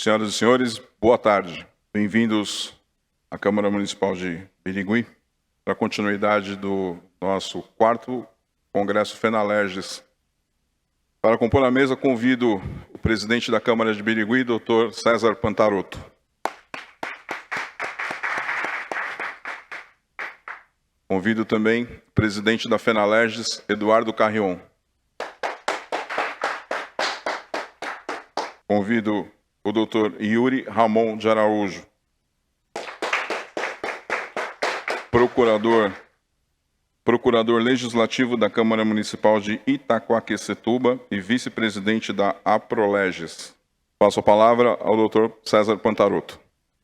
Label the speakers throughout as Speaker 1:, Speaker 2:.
Speaker 1: Senhoras e senhores, boa tarde. Bem-vindos à Câmara Municipal de Birigui, para a continuidade do nosso 4º Congresso FENALERGES. Para compor a mesa, convido o presidente da Câmara de Birigui, Dr. César Pantarotto. Convido também o presidente da FENALERGES, Eduardo Carrion. Convido o Dr. Yuri Ramon de Araújo, procurador legislativo da Câmara Municipal de Itaquaquecetuba e vice-presidente da APROLEGES. Passo a palavra ao Dr. César Pantarotto.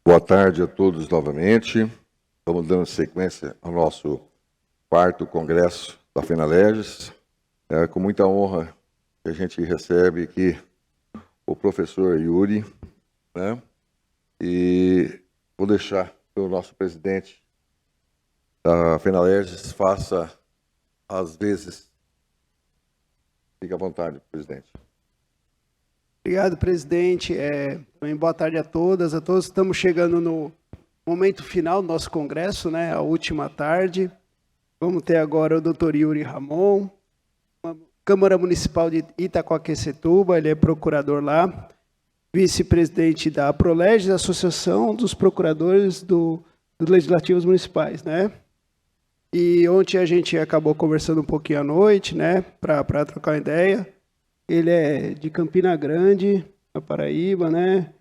Speaker 2: Boa tarde a todos novamente. Estamos dando sequência ao nosso 4º Congresso da FENALERGES. É com muita honra que a gente recebe aqui o professor Yuri, né? E vou deixar que o nosso presidente da FENALERGES faça as vezes. Fique à vontade, presidente.
Speaker 3: Obrigado, presidente. Também boa tarde a todas, Estamos chegando no momento final do nosso congresso, né? A última tarde. Vamos ter agora o Dr. Yuri Ramon, Câmara Municipal de Itaquaquecetuba, ele é procurador lá, vice-presidente da APROLEGES, Associação dos Procuradores dos Legislativos Municipais, né? E ontem a gente acabou conversando um pouquinho à noite, né, para trocar uma ideia. Ele é de Campina Grande, na Paraíba, né?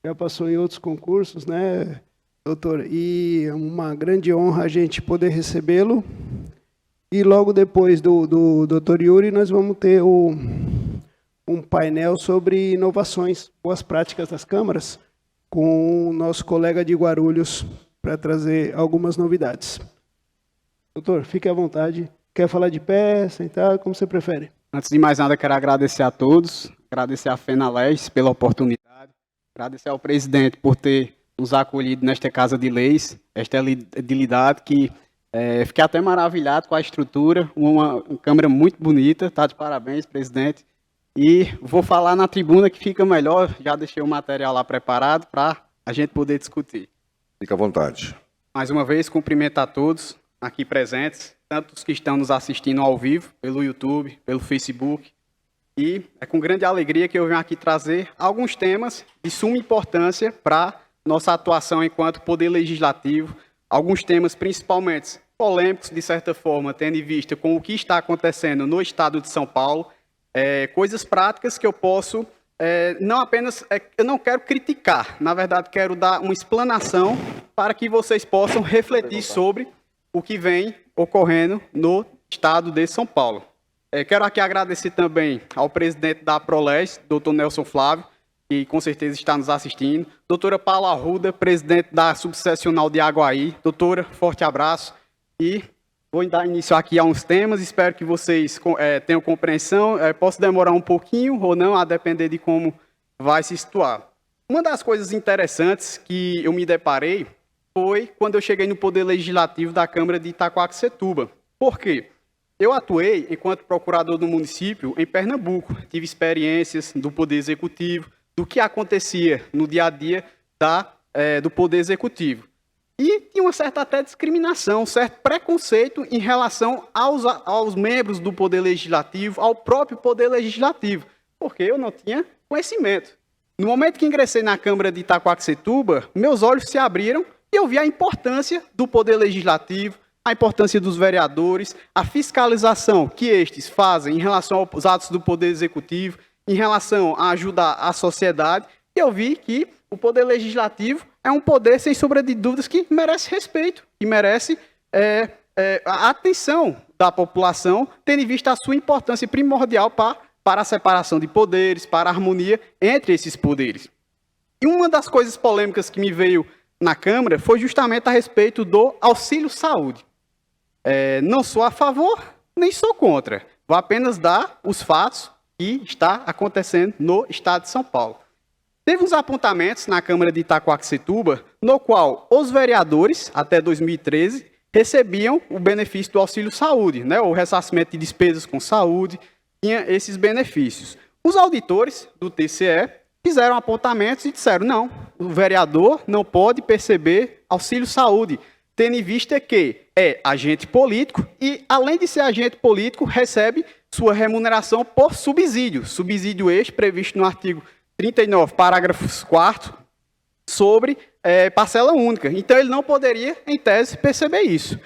Speaker 3: Já passou em outros concursos, né, doutor? E é uma grande honra a gente poder recebê-lo. E logo depois do Dr. Yuri, nós vamos ter um painel sobre inovações, boas práticas das câmaras, com o nosso colega de Guarulhos, para trazer algumas novidades. Doutor, fique à vontade. Quer falar de pé, sentar, como você prefere?
Speaker 4: Antes de mais nada, quero agradecer a todos, agradecer à FENALERGES pela oportunidade, agradecer ao presidente por ter nos acolhido nesta Casa de Leis, esta edilidade que fiquei até maravilhado com a estrutura, uma câmara muito bonita, tá de parabéns, presidente. E vou falar na tribuna que fica melhor, já deixei o material lá preparado para a gente poder discutir.
Speaker 2: Fique à vontade.
Speaker 4: Mais uma vez, cumprimentar a todos aqui presentes, tanto os que estão nos assistindo ao vivo, pelo YouTube, pelo Facebook. E é com grande alegria que eu venho aqui trazer alguns temas de suma importância para nossa atuação enquanto Poder Legislativo, alguns temas principalmente polêmicos, de certa forma, tendo em vista com o que está acontecendo no estado de São Paulo, coisas práticas que eu posso, não apenas, eu não quero criticar, na verdade quero dar uma explanação para que vocês possam refletir sobre o que vem ocorrendo no estado de São Paulo. Quero aqui agradecer também ao presidente da APROLEGES, doutor Nelson Flávio, que com certeza está nos assistindo, doutora Paula Arruda, presidente da Subsecional de Aguaí. Doutora, forte abraço. E vou dar início aqui a uns temas, espero que vocês tenham compreensão. Posso demorar um pouquinho ou não, a depender de como vai se situar. Uma das coisas interessantes que eu me deparei foi quando eu cheguei no Poder Legislativo da Câmara de Itaquaquecetuba. Por quê? Eu atuei enquanto procurador do município em Pernambuco, tive experiências do Poder Executivo, do que acontecia no dia a dia do Poder Executivo. E tinha uma certa até discriminação, um certo preconceito em relação aos membros do Poder Legislativo, ao próprio Poder Legislativo, porque eu não tinha conhecimento. No momento que ingressei na Câmara de Itaquaquecetuba, meus olhos se abriram e eu vi a importância do Poder Legislativo, a importância dos vereadores, a fiscalização que estes fazem em relação aos atos do Poder Executivo, em relação a ajudar a sociedade, e eu vi que o Poder Legislativo é um poder, sem sombra de dúvidas, que merece respeito, que merece a atenção da população, tendo em vista a sua importância primordial para a separação de poderes, para a harmonia entre esses poderes. E uma das coisas polêmicas que me veio na Câmara foi justamente a respeito do auxílio-saúde. Não sou a favor, nem sou contra. Vou apenas dar os fatos que está acontecendo no estado de São Paulo. Teve uns apontamentos na Câmara de Itaquaquecetuba, no qual os vereadores, até 2013, recebiam o benefício do auxílio-saúde, né? O ressarcimento de despesas com saúde, tinha esses benefícios. Os auditores do TCE fizeram apontamentos e disseram, não, o vereador não pode perceber auxílio-saúde, tendo em vista que é agente político e, além de ser agente político, recebe sua remuneração por subsídio. Subsídio este previsto no artigo 39, parágrafos 4º, sobre parcela única. Então, ele não poderia, em tese, perceber isso.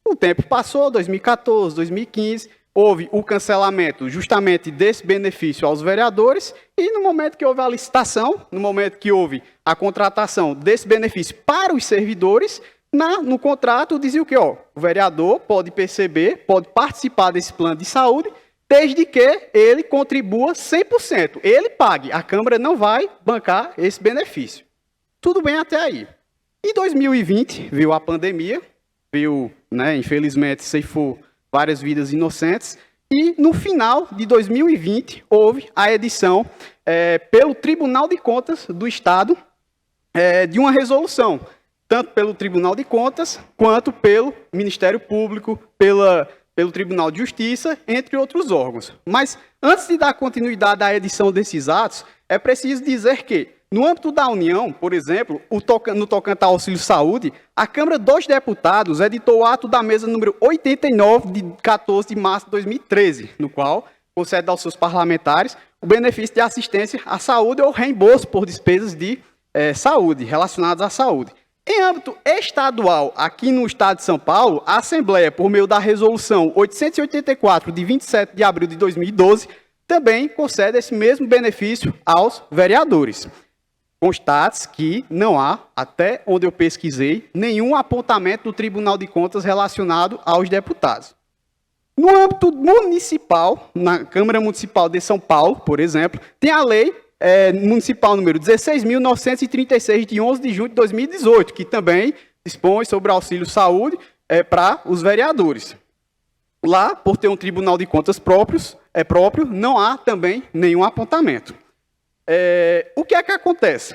Speaker 4: O tempo passou, 2014, 2015, houve o cancelamento justamente desse benefício aos vereadores e no momento que houve a licitação, no momento que houve a contratação desse benefício para os servidores, no contrato dizia o quê? O vereador pode perceber, pode participar desse plano de saúde, desde que ele contribua 100%. Ele pague, a Câmara não vai bancar esse benefício. Tudo bem até aí. Em 2020, veio a pandemia, veio, infelizmente, ceifou várias vidas inocentes, e no final de 2020, houve a edição pelo Tribunal de Contas do Estado de uma resolução, tanto pelo Tribunal de Contas, quanto pelo Ministério Público, pelo Tribunal de Justiça, entre outros órgãos. Mas, antes de dar continuidade à edição desses atos, é preciso dizer que, no âmbito da União, por exemplo, no tocante ao auxílio-saúde, a Câmara dos Deputados editou o ato da mesa número 89, de 14 de março de 2013, no qual concede aos seus parlamentares o benefício de assistência à saúde ou reembolso por despesas de saúde, relacionadas à saúde. Em âmbito estadual, aqui no Estado de São Paulo, a Assembleia, por meio da Resolução 884, de 27 de abril de 2012, também concede esse mesmo benefício aos vereadores. Constate que não há, até onde eu pesquisei, nenhum apontamento do Tribunal de Contas relacionado aos deputados. No âmbito municipal, na Câmara Municipal de São Paulo, por exemplo, tem a lei municipal número 16.936, de 11 de junho de 2018, que também dispõe sobre auxílio-saúde para os vereadores. Lá, por ter um Tribunal de Contas próprio, não há também nenhum apontamento. O que é que acontece?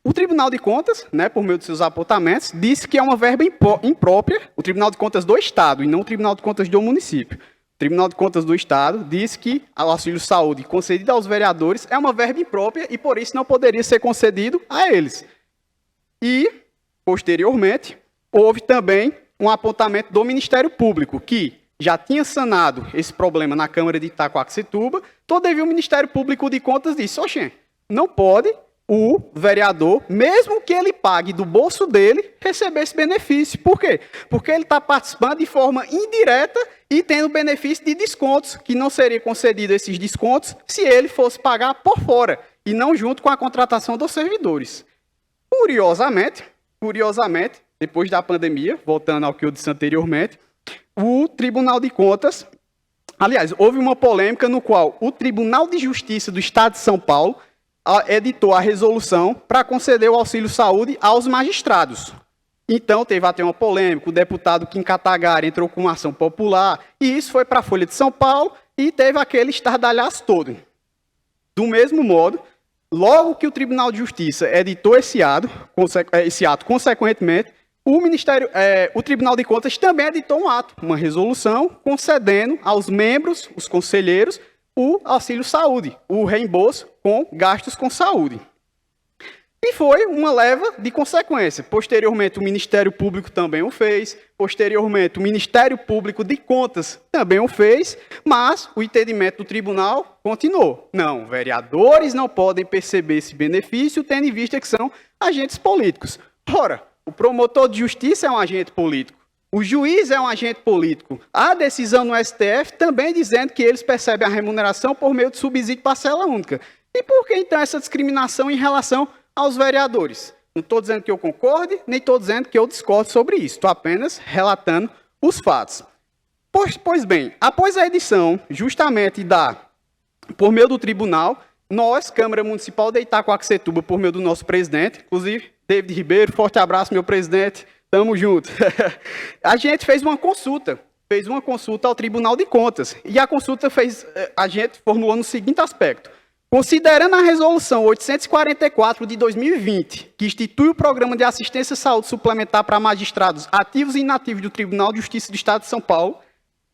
Speaker 4: O Tribunal de Contas, por meio de seus apontamentos, disse que é uma verba imprópria, o Tribunal de Contas do Estado, e não o Tribunal de Contas do município. O Tribunal de Contas do Estado disse que o auxílio-saúde concedido aos vereadores é uma verba imprópria e, por isso, não poderia ser concedido a eles. E, posteriormente, houve também um apontamento do Ministério Público, que já tinha sanado esse problema na Câmara de Itacoaxetuba, todavia o Ministério Público de Contas disse, não pode o vereador, mesmo que ele pague do bolso dele, receber esse benefício. Por quê? Porque ele está participando de forma indireta e tendo benefício de descontos, que não seria concedido esses descontos se ele fosse pagar por fora, e não junto com a contratação dos servidores. Curiosamente, depois da pandemia, voltando ao que eu disse anteriormente, o Tribunal de Contas, aliás, houve uma polêmica no qual o Tribunal de Justiça do Estado de São Paulo editou a resolução para conceder o auxílio-saúde aos magistrados. Então, teve até uma polêmica, o deputado Kim Kataguiri entrou com uma ação popular, e isso foi para a Folha de São Paulo, e teve aquele estardalhaço todo. Do mesmo modo, logo que o Tribunal de Justiça editou esse ato, consequentemente, o Tribunal de Contas também editou um ato, uma resolução, concedendo aos membros, os conselheiros, o auxílio-saúde, o reembolso com gastos com saúde. E foi uma leva de consequência. Posteriormente, o Ministério Público também o fez, posteriormente, o Ministério Público de Contas também o fez, mas o entendimento do tribunal continuou. Não, vereadores não podem perceber esse benefício, tendo em vista que são agentes políticos. Ora, o promotor de justiça é um agente político. O juiz é um agente político. Há decisão no STF também dizendo que eles percebem a remuneração por meio de subsídio parcela única. E por que, então, essa discriminação em relação aos vereadores? Não estou dizendo que eu concorde, nem estou dizendo que eu discordo sobre isso. Estou apenas relatando os fatos. Pois bem, após a edição, justamente por meio do tribunal, nós, Câmara Municipal de Itacoaxetuba, por meio do nosso presidente, inclusive, David Ribeiro, forte abraço, meu presidente, tamo junto. A gente fez uma consulta ao Tribunal de Contas, e a consulta a gente formulou no seguinte aspecto: considerando a resolução 844 de 2020, que institui o Programa de Assistência à Saúde Suplementar para magistrados ativos e inativos do Tribunal de Justiça do Estado de São Paulo,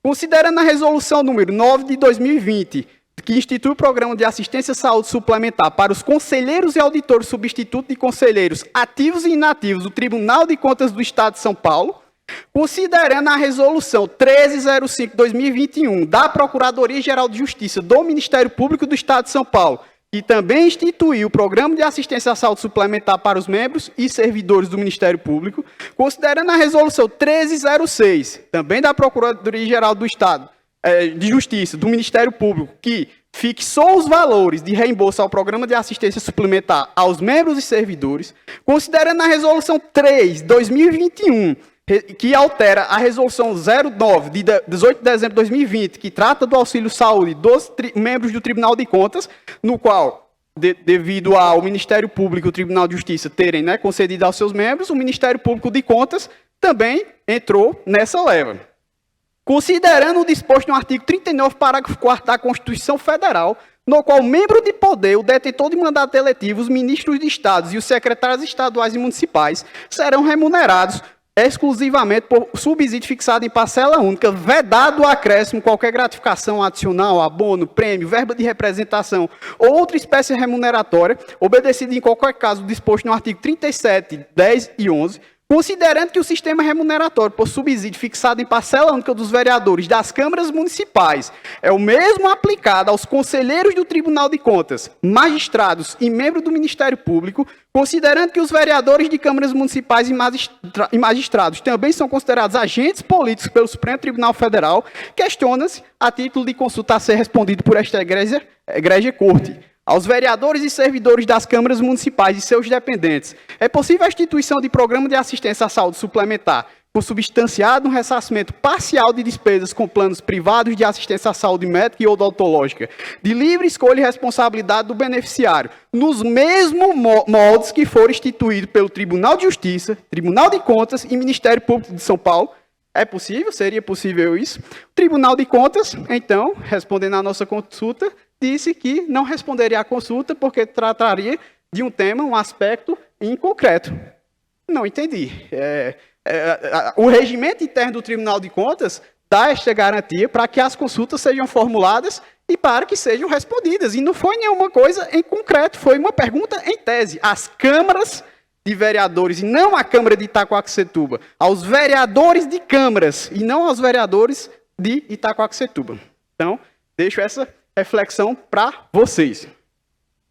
Speaker 4: considerando a resolução número 9 de 2020, que institui o Programa de Assistência à Saúde Suplementar para os conselheiros e auditores substitutos de conselheiros ativos e inativos do Tribunal de Contas do Estado de São Paulo, considerando a Resolução 1305/2021 da Procuradoria-Geral de Justiça do Ministério Público do Estado de São Paulo, que também instituiu o Programa de Assistência à Saúde Suplementar para os membros e servidores do Ministério Público, considerando a Resolução 1306, também da Procuradoria-Geral do Estado de Justiça do Ministério Público, que fixou os valores de reembolso ao Programa de Assistência Suplementar aos membros e servidores, considerando a Resolução 3/2021, que altera a Resolução 09, de 18 de dezembro de 2020, que trata do auxílio saúde dos membros do Tribunal de Contas, no qual, devido ao Ministério Público e o Tribunal de Justiça terem concedido aos seus membros, o Ministério Público de Contas também entrou nessa leva. Considerando o disposto no artigo 39, parágrafo 4º da Constituição Federal, no qual o membro de poder, o detentor de mandato eletivo, os ministros de estados e os secretários estaduais e municipais serão remunerados exclusivamente por subsídio fixado em parcela única, vedado o acréscimo, qualquer gratificação adicional, abono, prêmio, verba de representação ou outra espécie remuneratória, obedecido em qualquer caso disposto no artigo 37, 10 e 11, considerando que o sistema remuneratório por subsídio fixado em parcela única dos vereadores das câmaras municipais é o mesmo aplicado aos conselheiros do Tribunal de Contas, magistrados e membros do Ministério Público, considerando que os vereadores de câmaras municipais e magistrados também são considerados agentes políticos pelo Supremo Tribunal Federal, questiona-se, a título de consulta a ser respondido por esta egrégia corte, aos vereadores e servidores das câmaras municipais e seus dependentes, é possível a instituição de programa de assistência à saúde suplementar, consubstanciado no ressarcimento parcial de despesas com planos privados de assistência à saúde médica e odontológica, de livre escolha e responsabilidade do beneficiário, nos mesmos moldes que foram instituídos pelo Tribunal de Justiça, Tribunal de Contas e Ministério Público de São Paulo. É possível? Seria possível isso? O Tribunal de Contas, então, respondendo à nossa consulta, disse que não responderia à consulta porque trataria de um tema, um aspecto em concreto. Não entendi. O regimento interno do Tribunal de Contas dá esta garantia para que as consultas sejam formuladas e para que sejam respondidas. E não foi nenhuma coisa em concreto, foi uma pergunta em tese. As câmaras de vereadores, e não a Câmara de Itacoaxetuba, aos vereadores de câmaras, e não aos vereadores de Itacoaxetuba. Então, deixo essa reflexão para vocês.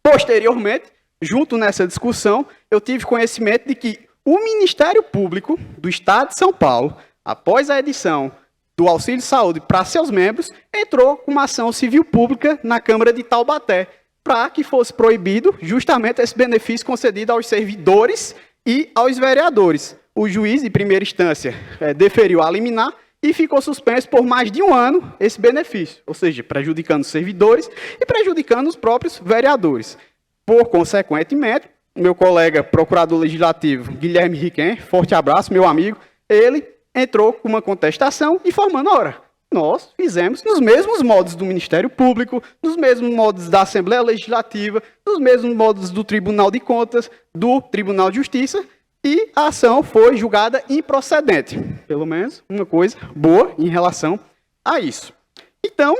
Speaker 4: Posteriormente, junto nessa discussão, eu tive conhecimento de que o Ministério Público do Estado de São Paulo, após a edição do Auxílio Saúde para seus membros, entrou com uma ação civil pública na Câmara de Taubaté, para que fosse proibido justamente esse benefício concedido aos servidores e aos vereadores. O juiz, de primeira instância, deferiu a liminar e ficou suspenso por mais de um ano esse benefício, ou seja, prejudicando os servidores e prejudicando os próprios vereadores. Por consequentemente, meu colega procurador legislativo, Guilherme Riquem, forte abraço, meu amigo, ele entrou com uma contestação informando, ora, nós fizemos nos mesmos modos do Ministério Público, nos mesmos modos da Assembleia Legislativa, nos mesmos modos do Tribunal de Contas, do Tribunal de Justiça, e a ação foi julgada improcedente. Pelo menos uma coisa boa em relação a isso. Então,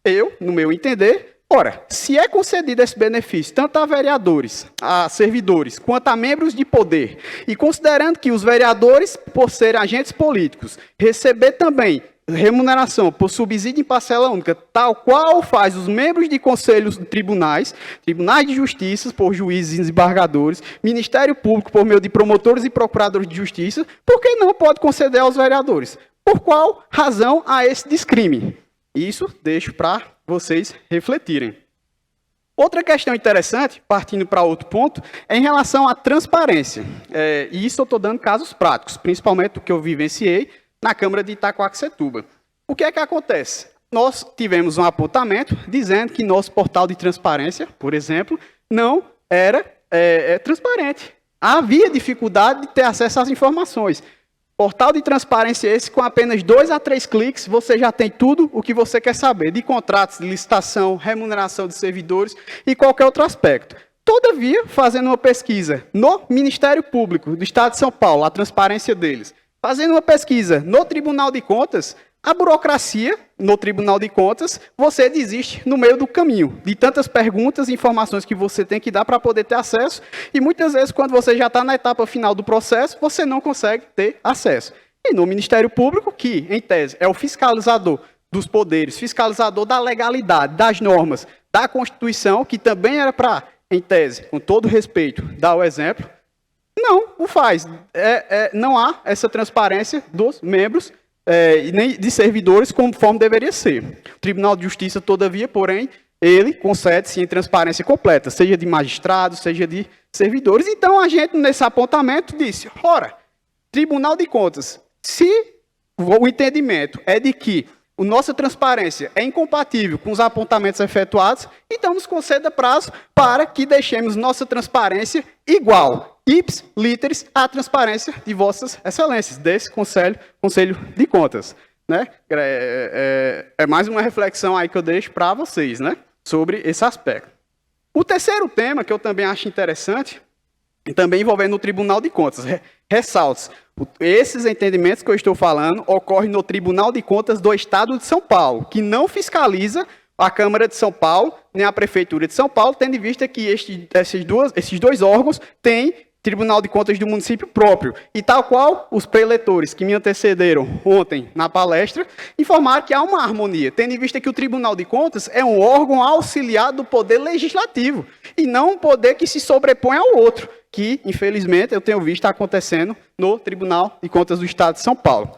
Speaker 4: eu, no meu entender, ora, se é concedido esse benefício tanto a vereadores, a servidores, quanto a membros de poder, e considerando que os vereadores, por serem agentes políticos, receber também remuneração por subsídio em parcela única, tal qual faz os membros de conselhos de tribunais, tribunais de justiça por juízes e desembargadores, Ministério Público por meio de promotores e procuradores de justiça, por que não pode conceder aos vereadores? Por qual razão há esse descrime? Isso deixo para vocês refletirem. Outra questão interessante, partindo para outro ponto, é em relação à transparência. E isso eu estou dando casos práticos, principalmente o que eu vivenciei na Câmara de Itacoaxetuba. O que é que acontece? Nós tivemos um apontamento dizendo que nosso portal de transparência, por exemplo, não era transparente. Havia dificuldade de ter acesso às informações. Portal de transparência esse, com apenas 2 a 3 cliques, você já tem tudo o que você quer saber, de contratos, de licitação, remuneração de servidores e qualquer outro aspecto. Todavia, fazendo uma pesquisa no Ministério Público do Estado de São Paulo, a transparência deles, fazendo uma pesquisa no Tribunal de Contas, a burocracia no Tribunal de Contas, você desiste no meio do caminho, de tantas perguntas e informações que você tem que dar para poder ter acesso, e muitas vezes, quando você já está na etapa final do processo, você não consegue ter acesso. E no Ministério Público, que, em tese, é o fiscalizador dos poderes, fiscalizador da legalidade, das normas, da Constituição, que também era para, em tese, com todo respeito, dar o exemplo, não o faz. Não há essa transparência dos membros e nem de servidores conforme deveria ser. O Tribunal de Justiça, todavia, porém, ele concede, sim, transparência completa, seja de magistrados, seja de servidores. Então, a gente, nesse apontamento, disse, ora, Tribunal de Contas, se o entendimento é de que a nossa transparência é incompatível com os apontamentos efetuados, então nos conceda prazo para que deixemos nossa transparência igual, ipsis literis, à transparência de vossas excelências, desse Conselho de Contas. Né? É mais uma reflexão aí que eu deixo para vocês, né? Sobre esse aspecto. O terceiro tema, que eu também acho interessante, e também envolvendo o Tribunal de Contas, ressalto, esses entendimentos que eu estou falando ocorrem no Tribunal de Contas do Estado de São Paulo, que não fiscaliza a Câmara de São Paulo, nem a Prefeitura de São Paulo, tendo em vista que esses dois órgãos têm Tribunal de Contas do município próprio. E tal qual os preletores que me antecederam ontem na palestra, informaram que há uma harmonia, tendo em vista que o Tribunal de Contas é um órgão auxiliar do Poder Legislativo, e não um poder que se sobrepõe ao outro, que, infelizmente, eu tenho visto acontecendo no Tribunal de Contas do Estado de São Paulo.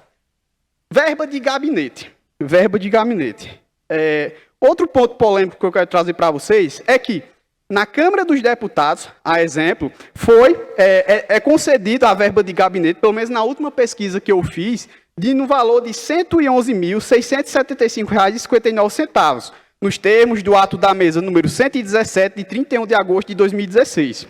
Speaker 4: Verba de gabinete. Outro ponto polêmico que eu quero trazer para vocês é que, na Câmara dos Deputados, a exemplo, é concedida a verba de gabinete, pelo menos na última pesquisa que eu fiz, no valor de R$ 111.675,59, nos termos do ato da mesa número 117, de 31 de agosto de 2016.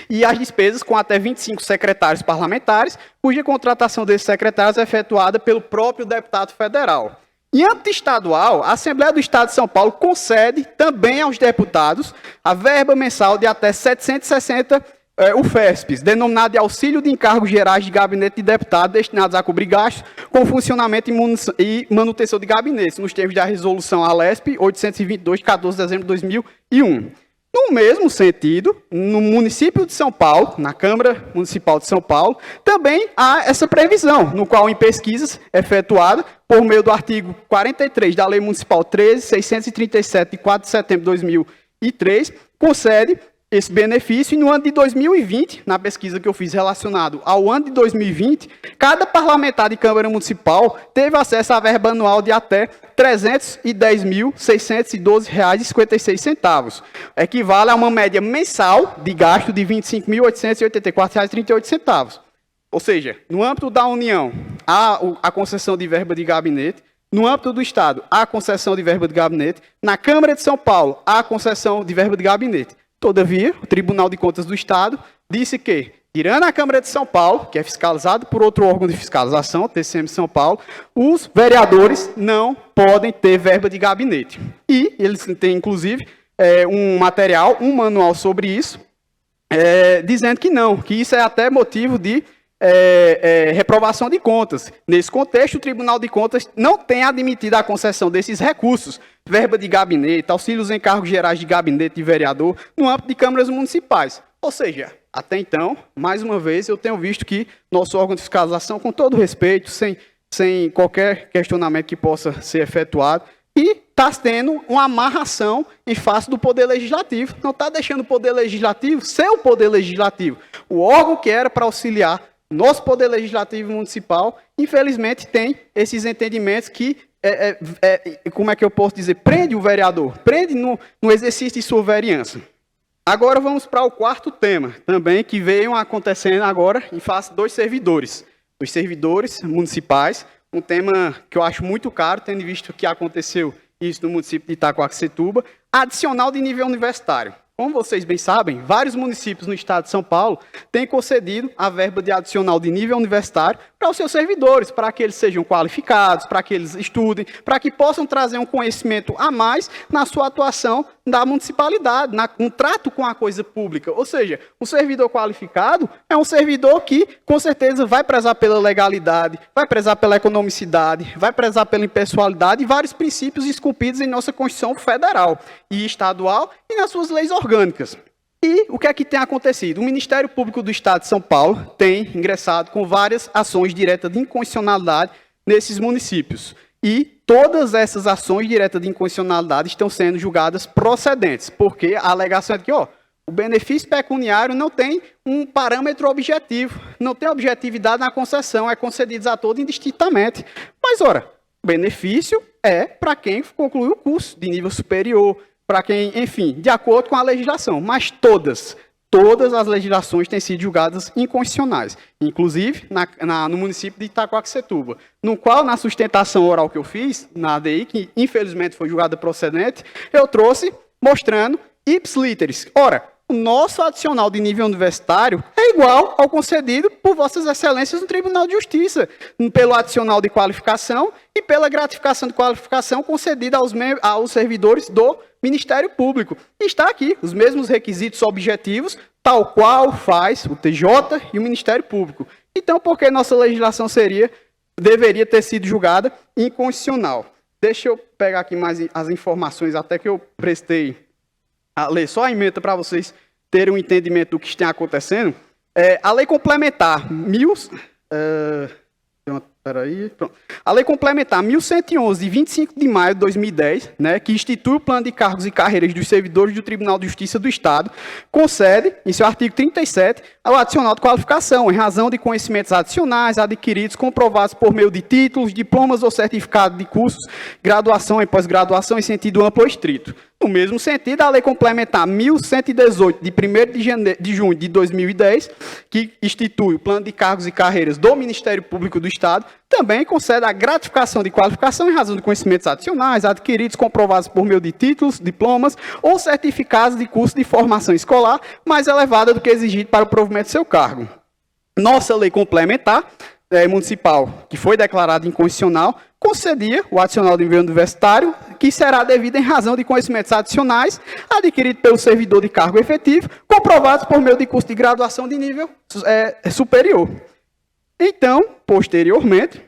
Speaker 4: E as despesas com até 25 secretários parlamentares, cuja contratação desses secretários é efetuada pelo próprio deputado federal. Em âmbito estadual, a Assembleia do Estado de São Paulo concede também aos deputados a verba mensal de até 760 UFESPs, denominada de Auxílio de Encargos Gerais de Gabinete de Deputado, destinados a cobrir gastos com funcionamento e manutenção de gabinetes, nos termos da Resolução ALESP 822, de 14 de dezembro de 2001. No mesmo sentido, no município de São Paulo, na Câmara Municipal de São Paulo, também há essa previsão, no qual, em pesquisas efetuadas por meio do artigo 43 da Lei Municipal 13.637, de 4 de setembro de 2003, concede esse benefício, e no ano de 2020, na pesquisa que eu fiz relacionado ao ano de 2020, cada parlamentar de Câmara Municipal teve acesso à verba anual de até R$ 310.612,56, equivale a uma média mensal de gasto de R$ 25.884,38. Ou seja, no âmbito da União, há a concessão de verba de gabinete, no âmbito do Estado, há a concessão de verba de gabinete, na Câmara de São Paulo, há a concessão de verba de gabinete. Todavia, o Tribunal de Contas do Estado disse que, tirando a Câmara de São Paulo, que é fiscalizado por outro órgão de fiscalização, TCM São Paulo, os vereadores não podem ter verba de gabinete. E eles têm, inclusive, um material, um manual sobre isso, dizendo que não, que isso é até motivo de reprovação de contas. Nesse contexto, o Tribunal de Contas não tem admitido a concessão desses recursos, verba de gabinete, auxílios em cargos gerais de gabinete de vereador, no âmbito de câmaras municipais. Ou seja, até então, mais uma vez, eu tenho visto que nosso órgão de fiscalização, com todo respeito, sem qualquer questionamento que possa ser efetuado, e está tendo uma amarração em face do Poder Legislativo. Não está deixando o Poder Legislativo ser o Poder Legislativo. O órgão que era para auxiliar nosso Poder Legislativo Municipal, infelizmente, tem esses entendimentos que, como é que eu posso dizer, prende o vereador, prende no exercício de sua vereança. Agora vamos para o quarto tema, também que veio acontecendo agora em face dos servidores municipais, um tema que eu acho muito caro, tendo visto que aconteceu isso no município de Itacoaxetuba, adicional de nível universitário. Como vocês bem sabem, vários municípios no estado de São Paulo têm concedido a verba de adicional de nível universitário para os seus servidores, para que eles sejam qualificados, para que eles estudem, para que possam trazer um conhecimento a mais na sua atuação da municipalidade, no trato com a coisa pública. Ou seja, um servidor qualificado é um servidor que, com certeza, vai prezar pela legalidade, vai prezar pela economicidade, vai prezar pela impessoalidade e vários princípios esculpidos em nossa Constituição Federal e estadual e nas suas leis orgânicas. E o que é que tem acontecido? O Ministério Público do Estado de São Paulo tem ingressado com várias ações diretas de inconstitucionalidade nesses municípios. E todas essas ações diretas de inconstitucionalidade estão sendo julgadas procedentes, porque a alegação é de que o benefício pecuniário não tem um parâmetro objetivo, não tem objetividade na concessão, é concedido a todos indistintamente. Mas, ora, o benefício é para quem concluiu o curso de nível superior, para quem, enfim, de acordo com a legislação, mas todas as legislações têm sido julgadas inconstitucionais, inclusive no município de Itaquaquecetuba, no qual, na sustentação oral que eu fiz, na ADI, que infelizmente foi julgada procedente, eu trouxe mostrando ipsis literis. Ora, o nosso adicional de nível universitário é igual ao concedido por vossas excelências no Tribunal de Justiça, pelo adicional de qualificação e pela gratificação de qualificação concedida aos servidores do Ministério Público. E está aqui, os mesmos requisitos objetivos, tal qual faz o TJ e o Ministério Público. Então, por que nossa legislação deveria ter sido julgada inconstitucional? Deixa eu pegar aqui mais as informações, até que eu prestei a ler só a emenda para vocês terem um entendimento do que está acontecendo. A Lei Complementar A Lei Complementar 1111, de 25 de maio de 2010, né, que institui o plano de cargos e carreiras dos servidores do Tribunal de Justiça do Estado, concede, em seu artigo 37, ao adicional de qualificação, em razão de conhecimentos adicionais adquiridos, comprovados por meio de títulos, diplomas ou certificados de cursos, graduação e pós-graduação em sentido amplo ou estrito. No mesmo sentido, a Lei Complementar 1118, de 1º de junho de 2010, que institui o plano de cargos e carreiras do Ministério Público do Estado, também concede a gratificação de qualificação em razão de conhecimentos adicionais adquiridos, comprovados por meio de títulos, diplomas ou certificados de curso de formação escolar mais elevada do que exigido para o provimento do seu cargo. Nossa lei complementar municipal, que foi declarada inconstitucional, concedia o adicional de nível universitário, que será devido em razão de conhecimentos adicionais adquiridos pelo servidor de cargo efetivo, comprovados por meio de curso de graduação de nível superior. Então, posteriormente,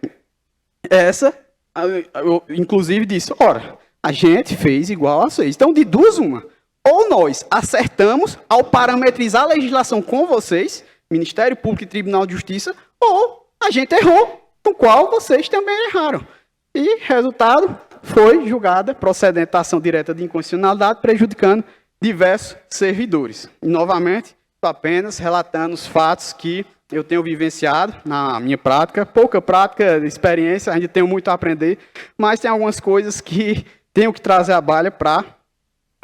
Speaker 4: eu, inclusive, disse, ora, a gente fez igual a vocês. Então, de duas, uma. Ou nós acertamos ao parametrizar a legislação com vocês, Ministério Público e Tribunal de Justiça, ou a gente errou, no qual vocês também erraram. E, resultado, foi julgada procedente a ação direta de inconstitucionalidade, prejudicando diversos servidores. E, novamente, estou apenas relatando os fatos que eu tenho vivenciado na minha prática, pouca prática, experiência, ainda tenho muito a aprender, mas tem algumas coisas que tenho que trazer à baila para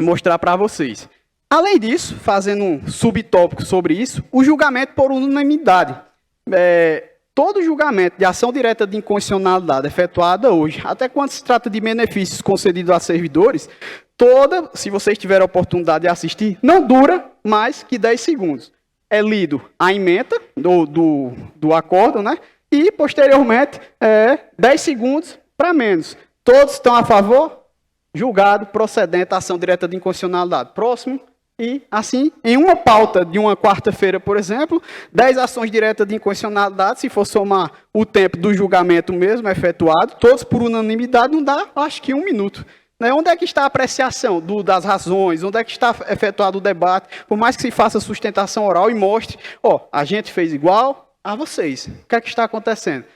Speaker 4: mostrar para vocês. Além disso, fazendo um subtópico sobre isso, o julgamento por unanimidade. Todo julgamento de ação direta de inconstitucionalidade efetuada hoje, até quando se trata de benefícios concedidos a servidores, se vocês tiverem a oportunidade de assistir, não dura mais que 10 segundos. É lido a ementa do acordo, né? E, posteriormente, 10 segundos para menos. Todos estão a favor? Julgado procedente à ação direta de inconstitucionalidade. Próximo. E, assim, em uma pauta de uma quarta-feira, por exemplo, 10 ações diretas de inconstitucionalidade, se for somar o tempo do julgamento mesmo efetuado, todos por unanimidade, não dá, acho que 1 minuto. Onde é que está a apreciação das razões? Onde é que está efetuado o debate? Por mais que se faça sustentação oral e mostre, a gente fez igual a vocês. O que é que está acontecendo?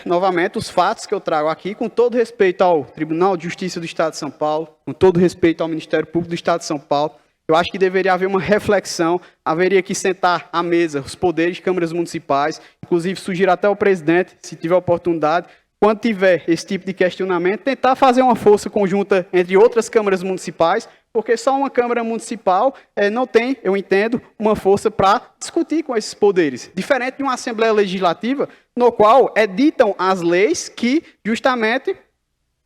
Speaker 4: Novamente, os fatos que eu trago aqui, com todo respeito ao Tribunal de Justiça do Estado de São Paulo, com todo respeito ao Ministério Público do Estado de São Paulo, eu acho que deveria haver uma reflexão, haveria que sentar à mesa os poderes de câmaras municipais, inclusive sugiro até ao presidente, se tiver oportunidade, quando tiver esse tipo de questionamento, tentar fazer uma força conjunta entre outras câmaras municipais, porque só uma Câmara Municipal não tem, eu entendo, uma força para discutir com esses poderes. Diferente de uma Assembleia Legislativa, no qual editam as leis que, justamente,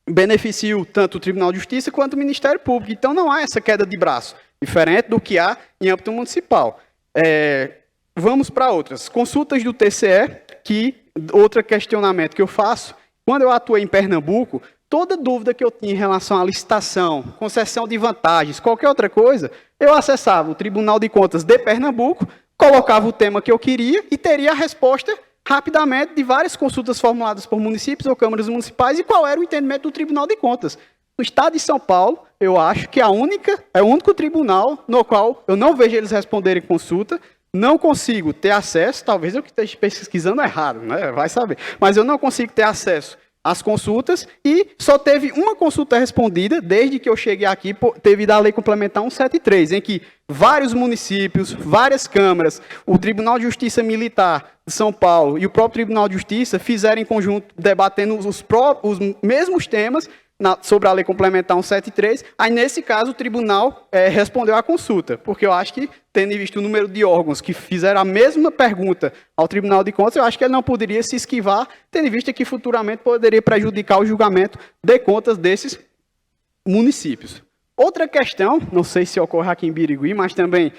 Speaker 4: beneficiam tanto o Tribunal de Justiça quanto o Ministério Público. Então, não há essa queda de braço, diferente do que há em âmbito municipal. vamos para outras. Consultas do TCE, que outro questionamento que eu faço, quando eu atuei em Pernambuco, toda dúvida que eu tinha em relação à licitação, concessão de vantagens, qualquer outra coisa, eu acessava o Tribunal de Contas de Pernambuco, colocava o tema que eu queria e teria a resposta rapidamente de várias consultas formuladas por municípios ou câmaras municipais e qual era o entendimento do Tribunal de Contas. No estado de São Paulo, eu acho que é o único tribunal no qual eu não vejo eles responderem consulta, não consigo ter acesso, talvez eu que esteja pesquisando errado, né? Vai saber, mas eu não consigo ter acesso às consultas e só teve uma consulta respondida desde que eu cheguei aqui, devido à Lei Complementar 173, em que vários municípios, várias câmaras, o Tribunal de Justiça Militar de São Paulo e o próprio Tribunal de Justiça fizeram em conjunto, debatendo os mesmos temas sobre a Lei Complementar 173, aí nesse caso o tribunal respondeu à consulta, porque eu acho que, tendo visto o número de órgãos que fizeram a mesma pergunta ao Tribunal de Contas, eu acho que ele não poderia se esquivar, tendo visto que futuramente poderia prejudicar o julgamento de contas desses municípios. Outra questão, não sei se ocorre aqui em Birigui, mas também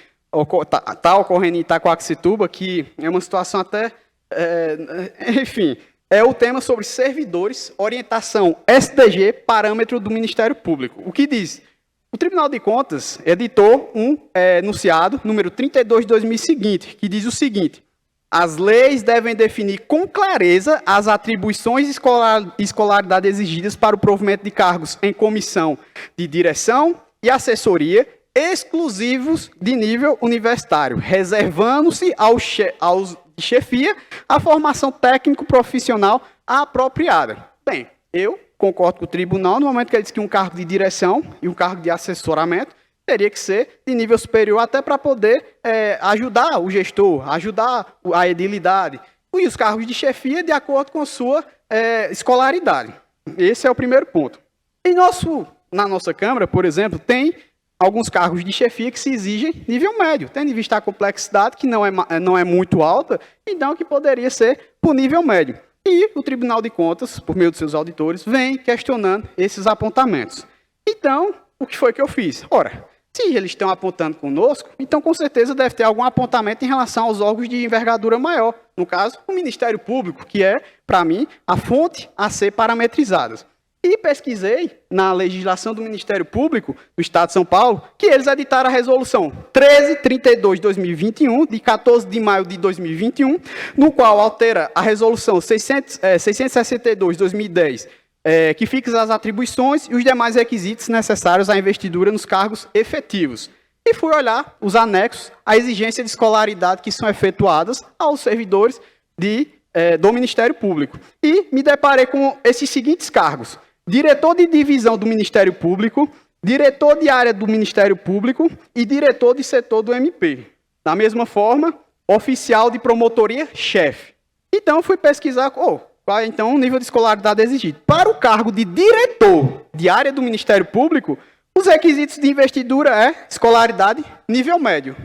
Speaker 4: está ocorrendo em Itacoaxetuba, que é uma situação até, enfim, é o tema sobre servidores, orientação SDG, parâmetro do Ministério Público. O que diz? O Tribunal de Contas editou um enunciado, número 32 de 2000 seguinte, que diz o seguinte: as leis devem definir com clareza as atribuições e escolaridade exigidas para o provimento de cargos em comissão de direção e assessoria exclusivos de nível universitário, reservando-se aos de chefia a formação técnico-profissional apropriada. Bem, eu concordo com o tribunal no momento que ele diz que um cargo de direção e um cargo de assessoramento teria que ser de nível superior até para poder ajudar o gestor, ajudar a edilidade. E os cargos de chefia de acordo com a sua escolaridade. Esse é o primeiro ponto. Na nossa Câmara, por exemplo, tem alguns cargos de chefia que se exigem nível médio, tendo em vista a complexidade, que não é muito alta, então que poderia ser por nível médio. E o Tribunal de Contas, por meio dos seus auditores, vem questionando esses apontamentos. Então, o que foi que eu fiz? Ora, se eles estão apontando conosco, então com certeza deve ter algum apontamento em relação aos órgãos de envergadura maior. No caso, o Ministério Público, que é, para mim, a fonte a ser parametrizada. E pesquisei na legislação do Ministério Público do Estado de São Paulo que eles editaram a resolução 1332 de 2021, de 14 de maio de 2021, no qual altera a resolução 662 de 2010, que fixa as atribuições e os demais requisitos necessários à investidura nos cargos efetivos. E fui olhar os anexos à exigência de escolaridade que são efetuadas aos servidores do Ministério Público. E me deparei com esses seguintes cargos: diretor de divisão do Ministério Público, diretor de área do Ministério Público e diretor de setor do MP. Da mesma forma, oficial de promotoria-chefe. Então, fui pesquisar qual é então o nível de escolaridade exigido. Para o cargo de diretor de área do Ministério Público, os requisitos de investidura é escolaridade nível médio.